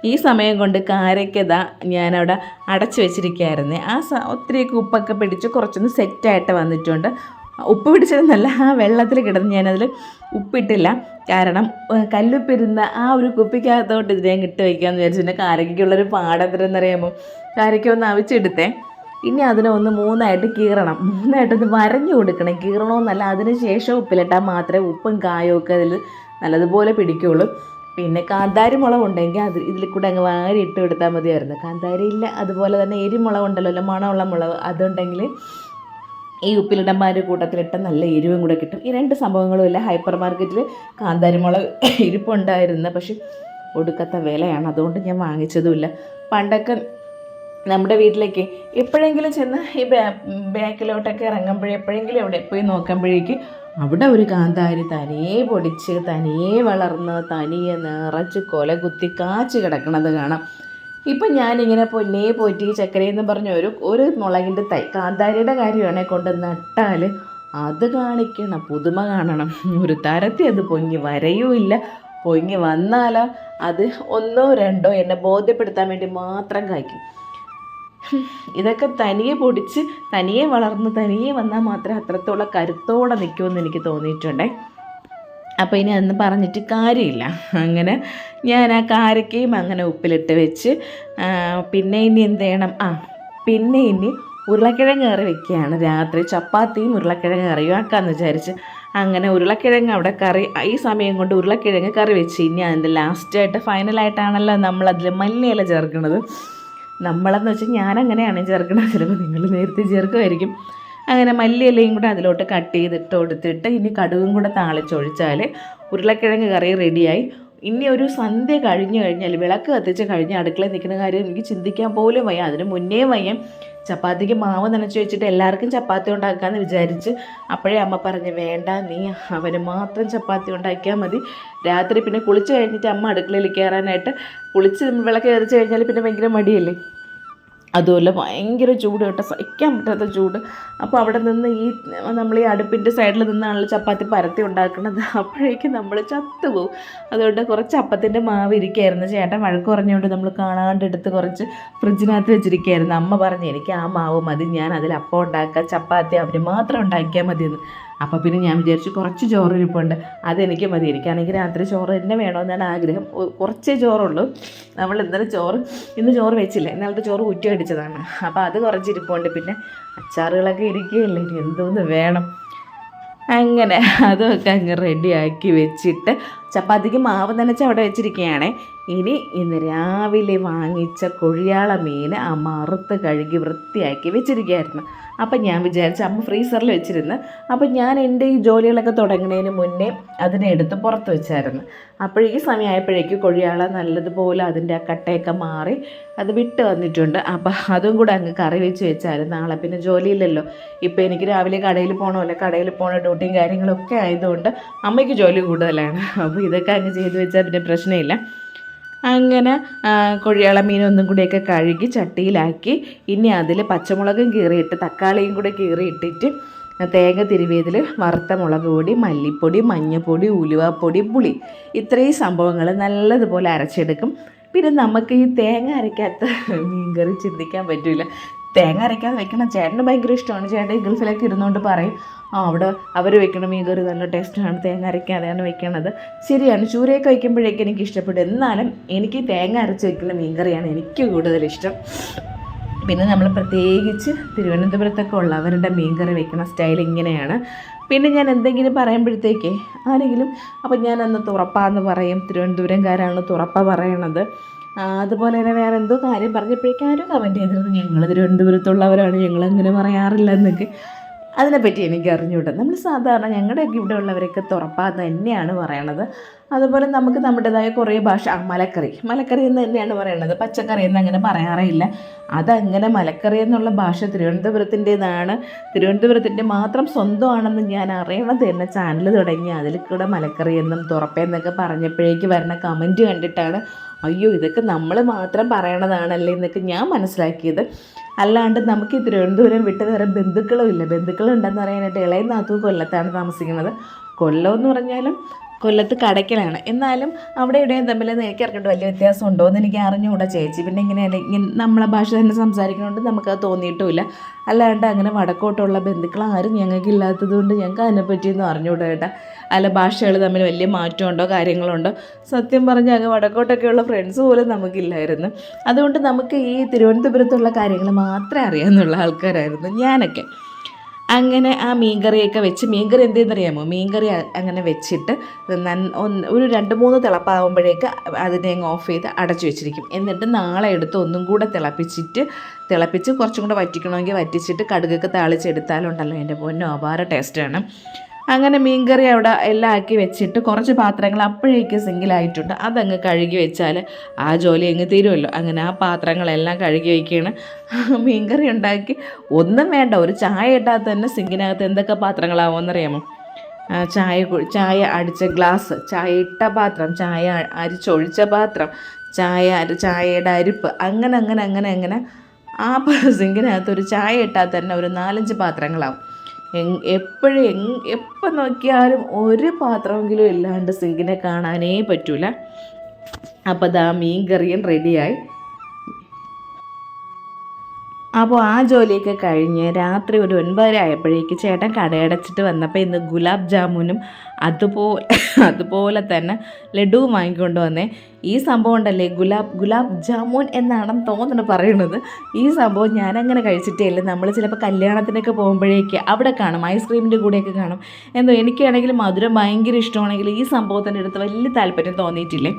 ഈ സമയം കൊണ്ട് കാരയ്ക്കത ഞാനവിടെ അടച്ചു വെച്ചിരിക്കുകയായിരുന്നേ. ഒത്തിരിയൊക്കെ ഉപ്പൊക്കെ പിടിച്ച് കുറച്ചൊന്ന് സെറ്റായിട്ട് വന്നിട്ടുണ്ട്. ഉപ്പ് പിടിച്ചതെന്നല്ല, ആ വെള്ളത്തിൽ കിടന്ന് ഞാനതിൽ ഉപ്പിട്ടില്ല. കാരണം കല്ലുപ്പിരുന്ന ആ ഒരു കുപ്പിക്കകത്തോട്ട് ഇതിനെ ഇട്ട് വയ്ക്കാമെന്ന് വിചാരിച്ചു. പിന്നെ കാരയ്ക്കുള്ളൊരു പാടത്തിരെന്നറിയാമോ, കാരയ്ക്ക ഒന്ന് അവിച്ചെടുത്തേ. ഇനി അതിനെ ഒന്ന് മൂന്നായിട്ട് കീറണം, മൂന്നായിട്ടൊന്ന് വരഞ്ഞു കൊടുക്കണം. കീറണമെന്നല്ല, അതിന് ശേഷം ഉപ്പിലിട്ടാൽ മാത്രമേ ഉപ്പും കായും ഒക്കെ അതിൽ നല്ലതുപോലെ പിടിക്കുകയുള്ളൂ. പിന്നെ കാന്താരി മുളക് ഉണ്ടെങ്കിൽ അത് ഇതിൽ കൂടെ അങ്ങ് വാരി ഇട്ട് കൊടുത്താൽ മതിയായിരുന്നു. കാന്താരി ഇല്ല, അതുപോലെ തന്നെ എരിമുളക് ഉണ്ടല്ലോ, അല്ല മണമുള്ള മുളക്, അതുണ്ടെങ്കിൽ ഈ ഉപ്പിലിടന്മാരുടെ കൂട്ടത്തിലിട്ട് നല്ല എരിവും കൂടെ കിട്ടും. ഈ രണ്ട് സംഭവങ്ങളും ഇല്ല. ഹൈപ്പർ മാർക്കറ്റിൽ കാന്താരി മുളക് ഇരിപ്പുണ്ടായിരുന്നു, പക്ഷെ ഒടുക്കത്തെ വിലയാണ്, അതുകൊണ്ട് ഞാൻ വാങ്ങിച്ചതുമില്ല. പണ്ടൊക്കെ നമ്മുടെ വീട്ടിലേക്ക് എപ്പോഴെങ്കിലും ചെന്ന് ഈ ബാക്കിലോട്ടൊക്കെ ഇറങ്ങുമ്പോഴേ എപ്പോഴെങ്കിലും എവിടെ പോയി നോക്കുമ്പോഴേക്ക് അവിടെ ഒരു കാന്താരി തനിയെ പൊടിച്ച് തനിയെ വളർന്ന് തനിയെ നിറച്ച് കൊല കുത്തി കാച്ച് കിടക്കണത് കാണാം. ഇപ്പം ഞാനിങ്ങനെ പൊന്നേ പോറ്റി ചക്കരയെന്ന് പറഞ്ഞ ഒരു മുളകിൻ്റെ തൈ കാന്താരിയുടെ കാര്യമാണെങ്കിൽ കൊണ്ട് നട്ടാൽ അത് കാണിക്കണം, പുതുമ കാണണം. ഒരു തരത്തിൽ അത് പൊങ്ങി വരയുമില്ല. പൊങ്ങി വന്നാലോ അത് ഒന്നോ രണ്ടോ എന്നെ ബോധ്യപ്പെടുത്താൻ വേണ്ടി മാത്രം കായ്ക്കും. ഇതൊക്കെ തനിയെ പൊടിച്ച് തനിയെ വളർന്ന് തനിയെ വന്നാൽ മാത്രമേ അത്രത്തോളം കരുത്തോടെ നിൽക്കുമെന്ന് എനിക്ക് തോന്നിയിട്ടുണ്ടേ. അപ്പോൾ ഇനി അതൊന്നും പറഞ്ഞിട്ട് കാര്യമില്ല. അങ്ങനെ ഞാൻ ആ കാരക്കയും അങ്ങനെ ഉപ്പിലിട്ട് വെച്ച് പിന്നെ ഇനി എന്ത് ചെയ്യണം, പിന്നെ ഇനി ഉരുളക്കിഴങ്ങ് കറി വെക്കുകയാണ്. രാത്രി ചപ്പാത്തിയും ഉരുളക്കിഴങ്ങ് കറിയും ആക്കാമെന്ന് വിചാരിച്ച് അങ്ങനെ ഉരുളക്കിഴങ്ങ് അവിടെ കറി, ഈ സമയം കൊണ്ട് ഉരുളക്കിഴങ്ങ് കറി വെച്ച്. ഇനി അതിൻ്റെ ലാസ്റ്റായിട്ട് ഫൈനലായിട്ടാണല്ലോ നമ്മളതിൽ മല്ലിയില ചേർക്കുന്നത്. നമ്മളെന്ന് വെച്ചാൽ ഞാനങ്ങനെയാണ് ചേർക്കുന്നത്, ചിലപ്പോൾ നിങ്ങൾ നേരത്തെ ചേർക്കുമായിരിക്കും. അങ്ങനെ മല്ലിയിലയും കൂടെ അതിലോട്ട് കട്ട് ചെയ്തിട്ട് കൊടുത്തിട്ട് ഇനി കടുകും കൂടെ താളിച്ചൊഴിച്ചാൽ ഉരുളക്കിഴങ്ങ് കറി റെഡിയായി. ഇനി ഒരു സന്ധ്യ കഴിഞ്ഞ് കഴിഞ്ഞാൽ, വിളക്ക് കത്തിച്ച് കഴിഞ്ഞ് അടുക്കളയിൽ നിൽക്കുന്ന കാര്യം എനിക്ക് ചിന്തിക്കാൻ പോലും വയ്യ. അതിന് മുന്നേ വയ്യ. ചപ്പാത്തിക്ക് മാവ് നനച്ച് വെച്ചിട്ട് എല്ലാവർക്കും ചപ്പാത്തി ഉണ്ടാക്കാമെന്ന് വിചാരിച്ച് അപ്പോഴേ അമ്മ പറഞ്ഞ്, വേണ്ട, നീ അവന് മാത്രം ചപ്പാത്തി ഉണ്ടാക്കിയാൽ മതി. രാത്രി പിന്നെ കുളിച്ച് കഴിഞ്ഞിട്ട് അമ്മ അടുക്കളയിൽ കയറാനായിട്ട്, കുളിച്ച് വിളക്ക് കത്തിച്ച് കഴിഞ്ഞാൽ പിന്നെ ഭയങ്കര മടിയല്ലേ. അതുമല്ല ഭയങ്കര ചൂട് കേട്ടോ, സഹിക്കാൻ പറ്റാത്ത ചൂട്. അപ്പോൾ അവിടെ നിന്ന് നമ്മൾ ഈ അടുപ്പിൻ്റെ സൈഡിൽ നിന്നാണല്ലോ ചപ്പാത്തി പരത്തി ഉണ്ടാക്കുന്നത്. അപ്പോഴേക്കും നമ്മൾ ചത്തുപോകും. അതുകൊണ്ട് കുറച്ച് അപ്പത്തിൻ്റെ മാവ് ഇരിക്കുകയായിരുന്നു. ചേട്ടൻ വഴക്ക് പറഞ്ഞുകൊണ്ട് നമ്മൾ കാണാണ്ടെടുത്ത് കുറച്ച് ഫ്രിഡ്ജിനകത്ത് വെച്ചിരിക്കുകയായിരുന്നു. അമ്മ പറഞ്ഞു, എനിക്ക് ആ മാവ് മതി, ഞാൻ അതിൽ അപ്പം ഉണ്ടാക്കാം, ചപ്പാത്തി അവർ മാത്രം ഉണ്ടാക്കിയാൽ മതിയെന്ന്. അപ്പോൾ പിന്നെ ഞാൻ വിചാരിച്ചു കുറച്ച് ചോറ് ഇരിപ്പുണ്ട്, അതെനിക്ക് മതി. എനിക്കാണെങ്കിൽ രാത്രി ചോറ് തന്നെ വേണമെന്നാണ് ആഗ്രഹം. കുറച്ചേ ചോറുള്ളൂ. നമ്മൾ ഇന്ന് ചോറ് വെച്ചില്ല, ഇന്നലത്തെ ചോറ് ഊറ്റി അടിച്ചതാണ്. അപ്പോൾ അത് കുറച്ചിരിപ്പുണ്ട്. പിന്നെ അച്ചാറുകളൊക്കെ ഇരിക്കുകയല്ലേ, ഇനി എന്തോന്ന് വേണം. അങ്ങനെ അതൊക്കെ അങ്ങ് റെഡിയാക്കി വെച്ചിട്ട് ചപ്പാത്തിക്ക് മാവ് നനച്ച് അവിടെ വെച്ചിരിക്കുകയാണേ. ഇന്ന് രാവിലെ വാങ്ങിച്ച കൊഴിയാള മീൻ അമ്മ അറുത്ത് കഴുകി വൃത്തിയാക്കി വെച്ചിരിക്കുകയായിരുന്നു. അപ്പം ഞാൻ വിചാരിച്ചു, അമ്മ ഫ്രീസറിൽ വെച്ചിരുന്നു. അപ്പം ഞാൻ എൻ്റെ ഈ ജോലികളൊക്കെ തുടങ്ങുന്നതിന് മുന്നേ അതിനെ എടുത്ത് പുറത്ത് വെച്ചായിരുന്നു. ഈ സമയമായപ്പോഴേക്ക് കൊഴിയാള നല്ലതുപോലെ അതിൻ്റെ ആ കട്ടയൊക്കെ മാറി അത് വിട്ട് വന്നിട്ടുണ്ട്. അപ്പം അതും കൂടെ അങ്ങ് കറി വെച്ച് വെച്ചാൽ നാളെ പിന്നെ ജോലിയില്ലല്ലോ. ഇപ്പോൾ എനിക്ക് രാവിലെ കടയിൽ പോകണമല്ലോ, കടയിൽ പോകണ ഡ്യൂട്ടിയും കാര്യങ്ങളൊക്കെ ആയതുകൊണ്ട് അമ്മയ്ക്ക് ജോലി കൂടുതലാണ്. അപ്പോൾ ഇതൊക്കെ അങ്ങ് ചെയ്ത് വെച്ചാൽ പിന്നെ പ്രശ്നമില്ല. അങ്ങനെ കൊഴിയാള മീനൊന്നും കൂടിയൊക്കെ കഴുകി ചട്ടിയിലാക്കി ഇനി അതിൽ പച്ചമുളകും കീറിയിട്ട് തക്കാളിയും കൂടെ കീറിയിട്ടിട്ട് തേങ്ങ തിരുവിയതിൽ വറുത്ത മുളക് പൊടി, മല്ലിപ്പൊടി, മഞ്ഞൾപ്പൊടി, ഉലുവാപ്പൊടി, പുളി, ഇത്രയും സംഭവങ്ങൾ നല്ലതുപോലെ അരച്ചെടുക്കും. പിന്നെ നമുക്ക് ഈ തേങ്ങ അരയ്ക്കാത്ത മീൻകറി ചിന്തിക്കാൻ പറ്റില്ല. തേങ്ങ അരയ്ക്കാതെ വെക്കണം. ചേട്ടന് ഭയങ്കര ഇഷ്ടമാണ്. ചേട്ടൻ ഗൾഫിലൊക്കെ ഇരുന്നുകൊണ്ട് പറയും, അവിടെ അവർ വെക്കണം മീൻ കറി നല്ല ടേസ്റ്റാണ്, തേങ്ങ അരയ്ക്കാതെയാണ് വെക്കണത്. ശരിയാണ്, ചൂരയൊക്കെ വയ്ക്കുമ്പോഴേക്കും എനിക്ക് ഇഷ്ടപ്പെടും. എന്നാലും എനിക്ക് തേങ്ങ അരച്ച് വെക്കുന്ന മീൻ കറിയാണ് എനിക്ക് കൂടുതലിഷ്ടം. പിന്നെ നമ്മൾ പ്രത്യേകിച്ച് തിരുവനന്തപുരത്തൊക്കെ ഉള്ളവരുടെ മീൻ കറി വെക്കുന്ന സ്റ്റൈൽ ഇങ്ങനെയാണ്. പിന്നെ ഞാൻ എന്തെങ്കിലും പറയുമ്പോഴത്തേക്ക് ആരെങ്കിലും, അപ്പം ഞാനന്ന് തുറപ്പാന്ന് പറയും, തിരുവനന്തപുരംകാരാണ് തുറപ്പ പറയണത്. അതുപോലെ തന്നെ വേറെ എന്തോ കാര്യം പറഞ്ഞപ്പോഴേക്കും ആരും കമൻറ്റ് ചെയ്തിരുന്നു, ഞങ്ങൾ തിരുവനന്തപുരത്തുള്ളവരാണ്, ഞങ്ങളങ്ങനെ പറയാറില്ല എന്നൊക്കെ. അതിനെപ്പറ്റി എനിക്ക് അറിഞ്ഞുകൂടാ. നമ്മൾ സാധാരണ ഞങ്ങളുടെയൊക്കെ ഇവിടെ ഉള്ളവരൊക്കെ തുറപ്പാന്ന് തന്നെയാണ് പറയണത്. അതുപോലെ നമുക്ക് നമ്മുടേതായ കുറേ ഭാഷ, മലക്കറി എന്ന് തന്നെയാണ് പറയണത്. പച്ചക്കറി എന്ന് അങ്ങനെ പറയാറില്ല. അതങ്ങനെ മലക്കറി എന്നുള്ള ഭാഷ തിരുവനന്തപുരത്തിൻ്റേതാണ്, തിരുവനന്തപുരത്തിൻ്റെ മാത്രം സ്വന്തമാണെന്ന് ഞാൻ അറിയണത് തന്നെ ചാനൽ തുടങ്ങി അതിൽ കൂടെ മലക്കറി എന്നും തുറപ്പെന്നൊക്കെ പറഞ്ഞപ്പോഴേക്ക് വരുന്ന കമൻറ്റ് കണ്ടിട്ടാണ് അയ്യോ ഇതൊക്കെ നമ്മൾ മാത്രം പറയണതാണല്ലേ എന്നൊക്കെ ഞാൻ മനസ്സിലാക്കിയത്. അല്ലാണ്ട് നമുക്ക് ഈ തിരുവനന്തപുരം വിട്ട് വേറെ ബന്ധുക്കളും ഇല്ല. ബന്ധുക്കളുണ്ടെന്ന് പറയാനായിട്ട് ഇളയ നാത്തൂൻ കൊല്ലത്താണ് താമസിക്കുന്നത്. കൊല്ലം എന്ന് പറഞ്ഞാലും കൊല്ലത്ത് കടയ്ക്കലാണ്. എന്നാലും അവിടെ ഇവിടെയും തമ്മിൽ എനിക്ക് അറിഞ്ഞിട്ട് വലിയ വ്യത്യാസം ഉണ്ടോ എന്ന് എനിക്ക് അറിഞ്ഞുകൂടാ ചേച്ചി. പിന്നെ ഇങ്ങനെ നമ്മളെ ഭാഷ തന്നെ സംസാരിക്കുന്നതുകൊണ്ട് നമുക്കത് തോന്നിയിട്ടുമില്ല. അല്ലാണ്ട് അങ്ങനെ വടക്കോട്ടുള്ള ബന്ധുക്കൾ ആരും ഞങ്ങൾക്ക് ഇല്ലാത്തത് കൊണ്ട് ഞങ്ങൾക്ക് അതിനെപ്പറ്റിയൊന്നും അറിഞ്ഞുകൂടാ കേട്ടോ. അല്ല ഭാഷകൾ തമ്മിൽ വലിയ മാറ്റമുണ്ടോ കാര്യങ്ങളുണ്ടോ. സത്യം പറഞ്ഞാൽ അങ്ങ് വടക്കോട്ടൊക്കെയുള്ള ഫ്രണ്ട്സ് പോലും നമുക്കില്ലായിരുന്നു. അതുകൊണ്ട് നമുക്ക് ഈ തിരുവനന്തപുരത്തുള്ള കാര്യങ്ങൾ മാത്രമേ അറിയാമെന്നുള്ള ആൾക്കാരായിരുന്നു ഞാനൊക്കെ. അങ്ങനെ ആ മീൻകറിയൊക്കെ വെച്ച്, മീൻകറി എന്തെന്നറിയാമോ, മീൻകറി അങ്ങനെ വെച്ചിട്ട് ഒരു 2-3 തിളപ്പാകുമ്പോഴേക്ക് അതിനെ അങ്ങ് ഓഫ് ചെയ്ത് അടച്ചു വെച്ചിരിക്കും. എന്നിട്ട് നാളെ എടുത്ത് ഒന്നും കൂടെ തിളപ്പിച്ച് കുറച്ചും കൂടെ വറ്റിക്കണമെങ്കിൽ വറ്റിച്ചിട്ട് കടുകൊക്കെ താളിച്ചെടുത്താലുണ്ടല്ലോ എൻ്റെ പൊന്നോ അപാര ടേസ്റ്റാണ്. അങ്ങനെ മീൻകറി അവിടെ എല്ലാം ആക്കി വെച്ചിട്ട് കുറച്ച് പാത്രങ്ങൾ അപ്പോഴേക്ക് സിങ്കിലായിട്ടുണ്ട്. അതങ്ങ് കഴുകി വെച്ചാൽ ആ ജോലി അങ്ങ് തീരുമല്ലോ. അങ്ങനെ ആ പാത്രങ്ങളെല്ലാം കഴുകി വയ്ക്കുകയാണ്. മീൻകറി ഉണ്ടാക്കി ഒന്നും വേണ്ട, ഒരു ചായ ഇട്ടാൽ തന്നെ സിങ്കിനകത്ത് എന്തൊക്കെ പാത്രങ്ങളാവുമെന്നറിയാമോ. ചായ അടിച്ച ഗ്ലാസ്, ചായ ഇട്ട പാത്രം, ചായ അരിച്ചൊഴിച്ച പാത്രം, ചായയുടെ അരിപ്പ്, അങ്ങനെ ആ സിങ്കിനകത്ത് ഒരു ചായ ഇട്ടാൽ തന്നെ ഒരു 4-5 പാത്രങ്ങളാവും. എപ്പോൾ നോക്കിയാലും ഒരു പാത്രമെങ്കിലും ഇല്ലാണ്ട് സിങ്കിനെ കാണാനേ പറ്റൂല. അപ്പോൾ ദാ മീൻ കറിയും റെഡിയായി. അപ്പോൾ ആ ജോലിയൊക്കെ കഴിഞ്ഞ് രാത്രി ഒരു 9:30 ആയപ്പോഴേക്ക് ചേട്ടൻ കടയടച്ചിട്ട് വന്നപ്പോൾ ഇന്ന് ഗുലാബ് ജാമുനും അതുപോലെ തന്നെ ലഡുവും വാങ്ങിക്കൊണ്ട് വന്നേ. ഈ സംഭവം ഉണ്ടല്ലേ, ഗുലാബ് ജാമുൻ എന്നാണ് തോന്നുന്നു പറയുന്നത്. ഈ സംഭവം ഞാനങ്ങനെ കഴിച്ചിട്ടേ ഇല്ല. നമ്മൾ ചിലപ്പോൾ കല്യാണത്തിനൊക്കെ പോകുമ്പോഴേക്ക് അവിടെ കാണും, ഐസ്ക്രീമിൻ്റെ കൂടെയൊക്കെ കാണും. എന്തോ എനിക്കാണെങ്കിൽ മധുരം ഭയങ്കര ഇഷ്ടമാണെങ്കിൽ ഈ സംഭവത്തിൻ്റെ അടുത്ത് വലിയ താല്പര്യം തോന്നിയിട്ടില്ലേ.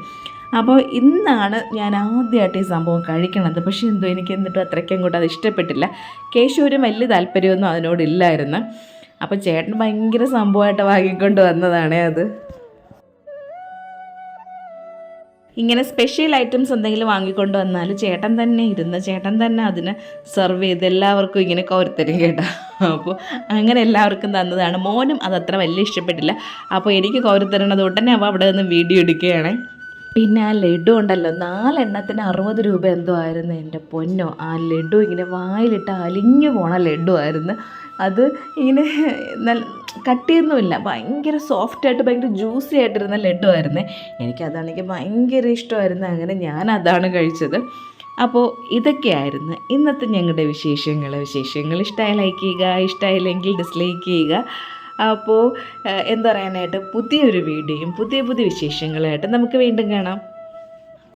അപ്പോൾ ഇന്നാണ് ഞാൻ ആദ്യമായിട്ട് ഈ സംഭവം കഴിക്കണത്. പക്ഷേ എന്തോ എനിക്ക് എന്നിട്ടും അത്രയ്ക്ക് അങ്ങോട്ട് അത് ഇഷ്ടപ്പെട്ടില്ല. കേശൂരും വലിയ താല്പര്യമൊന്നും അതിനോടില്ലായിരുന്നു. അപ്പോൾ ചേട്ടൻ ഭയങ്കര സംഭവമായിട്ട് വാങ്ങിക്കൊണ്ട് വന്നതാണേ അത്. ഇങ്ങനെ സ്പെഷ്യൽ ഐറ്റംസ് എന്തെങ്കിലും വാങ്ങിക്കൊണ്ട് വന്നാൽ ചേട്ടൻ തന്നെ അതിനെ സെർവ് ചെയ്ത് എല്ലാവർക്കും ഇങ്ങനെ കോരിത്തരും കേട്ടോ. അപ്പോൾ അങ്ങനെ എല്ലാവർക്കും തന്നതാണ്. മോനും അതത്ര വലിയ ഇഷ്ടപ്പെട്ടില്ല. അപ്പോൾ എനിക്ക് കോരിത്തരണത് ഉടനെ അവിടെ നിന്ന് വീഡിയോ എടുക്കുകയാണ്. പിന്നെ ആ ലഡു ഉണ്ടല്ലോ, 4 എണ്ണത്തിന് 60 രൂപ എന്തോ ആയിരുന്നു. എൻ്റെ പൊന്നോ, ആ ലഡു ഇങ്ങനെ വായിലിട്ട് അലിഞ്ഞു പോണ ലഡു ആയിരുന്നു. അത് ഇങ്ങനെ നല്ല കട്ടിയൊന്നുമില്ല, ഭയങ്കര സോഫ്റ്റായിട്ട് ഭയങ്കര ജ്യൂസി ആയിട്ടിരുന്ന ലഡു ആയിരുന്നേ. എനിക്കതാണെങ്കിൽ ഭയങ്കര ഇഷ്ടമായിരുന്നു. അങ്ങനെ ഞാൻ അതാണ് കഴിച്ചത്. അപ്പോൾ ഇതൊക്കെയായിരുന്നു ഇന്നത്തെ ഞങ്ങളുടെ വിശേഷങ്ങൾ. ഇഷ്ടമായി ലൈക്ക് ചെയ്യുക, ഇഷ്ടമായില്ലെങ്കിൽ ഡിസ്ലൈക്ക് ചെയ്യുക. അപ്പോൾ എന്താ പറയാനായിട്ട് പുതിയൊരു വീഡിയോയും പുതിയ വിശേഷങ്ങളായിട്ട് നമുക്ക് വീണ്ടും കാണാം.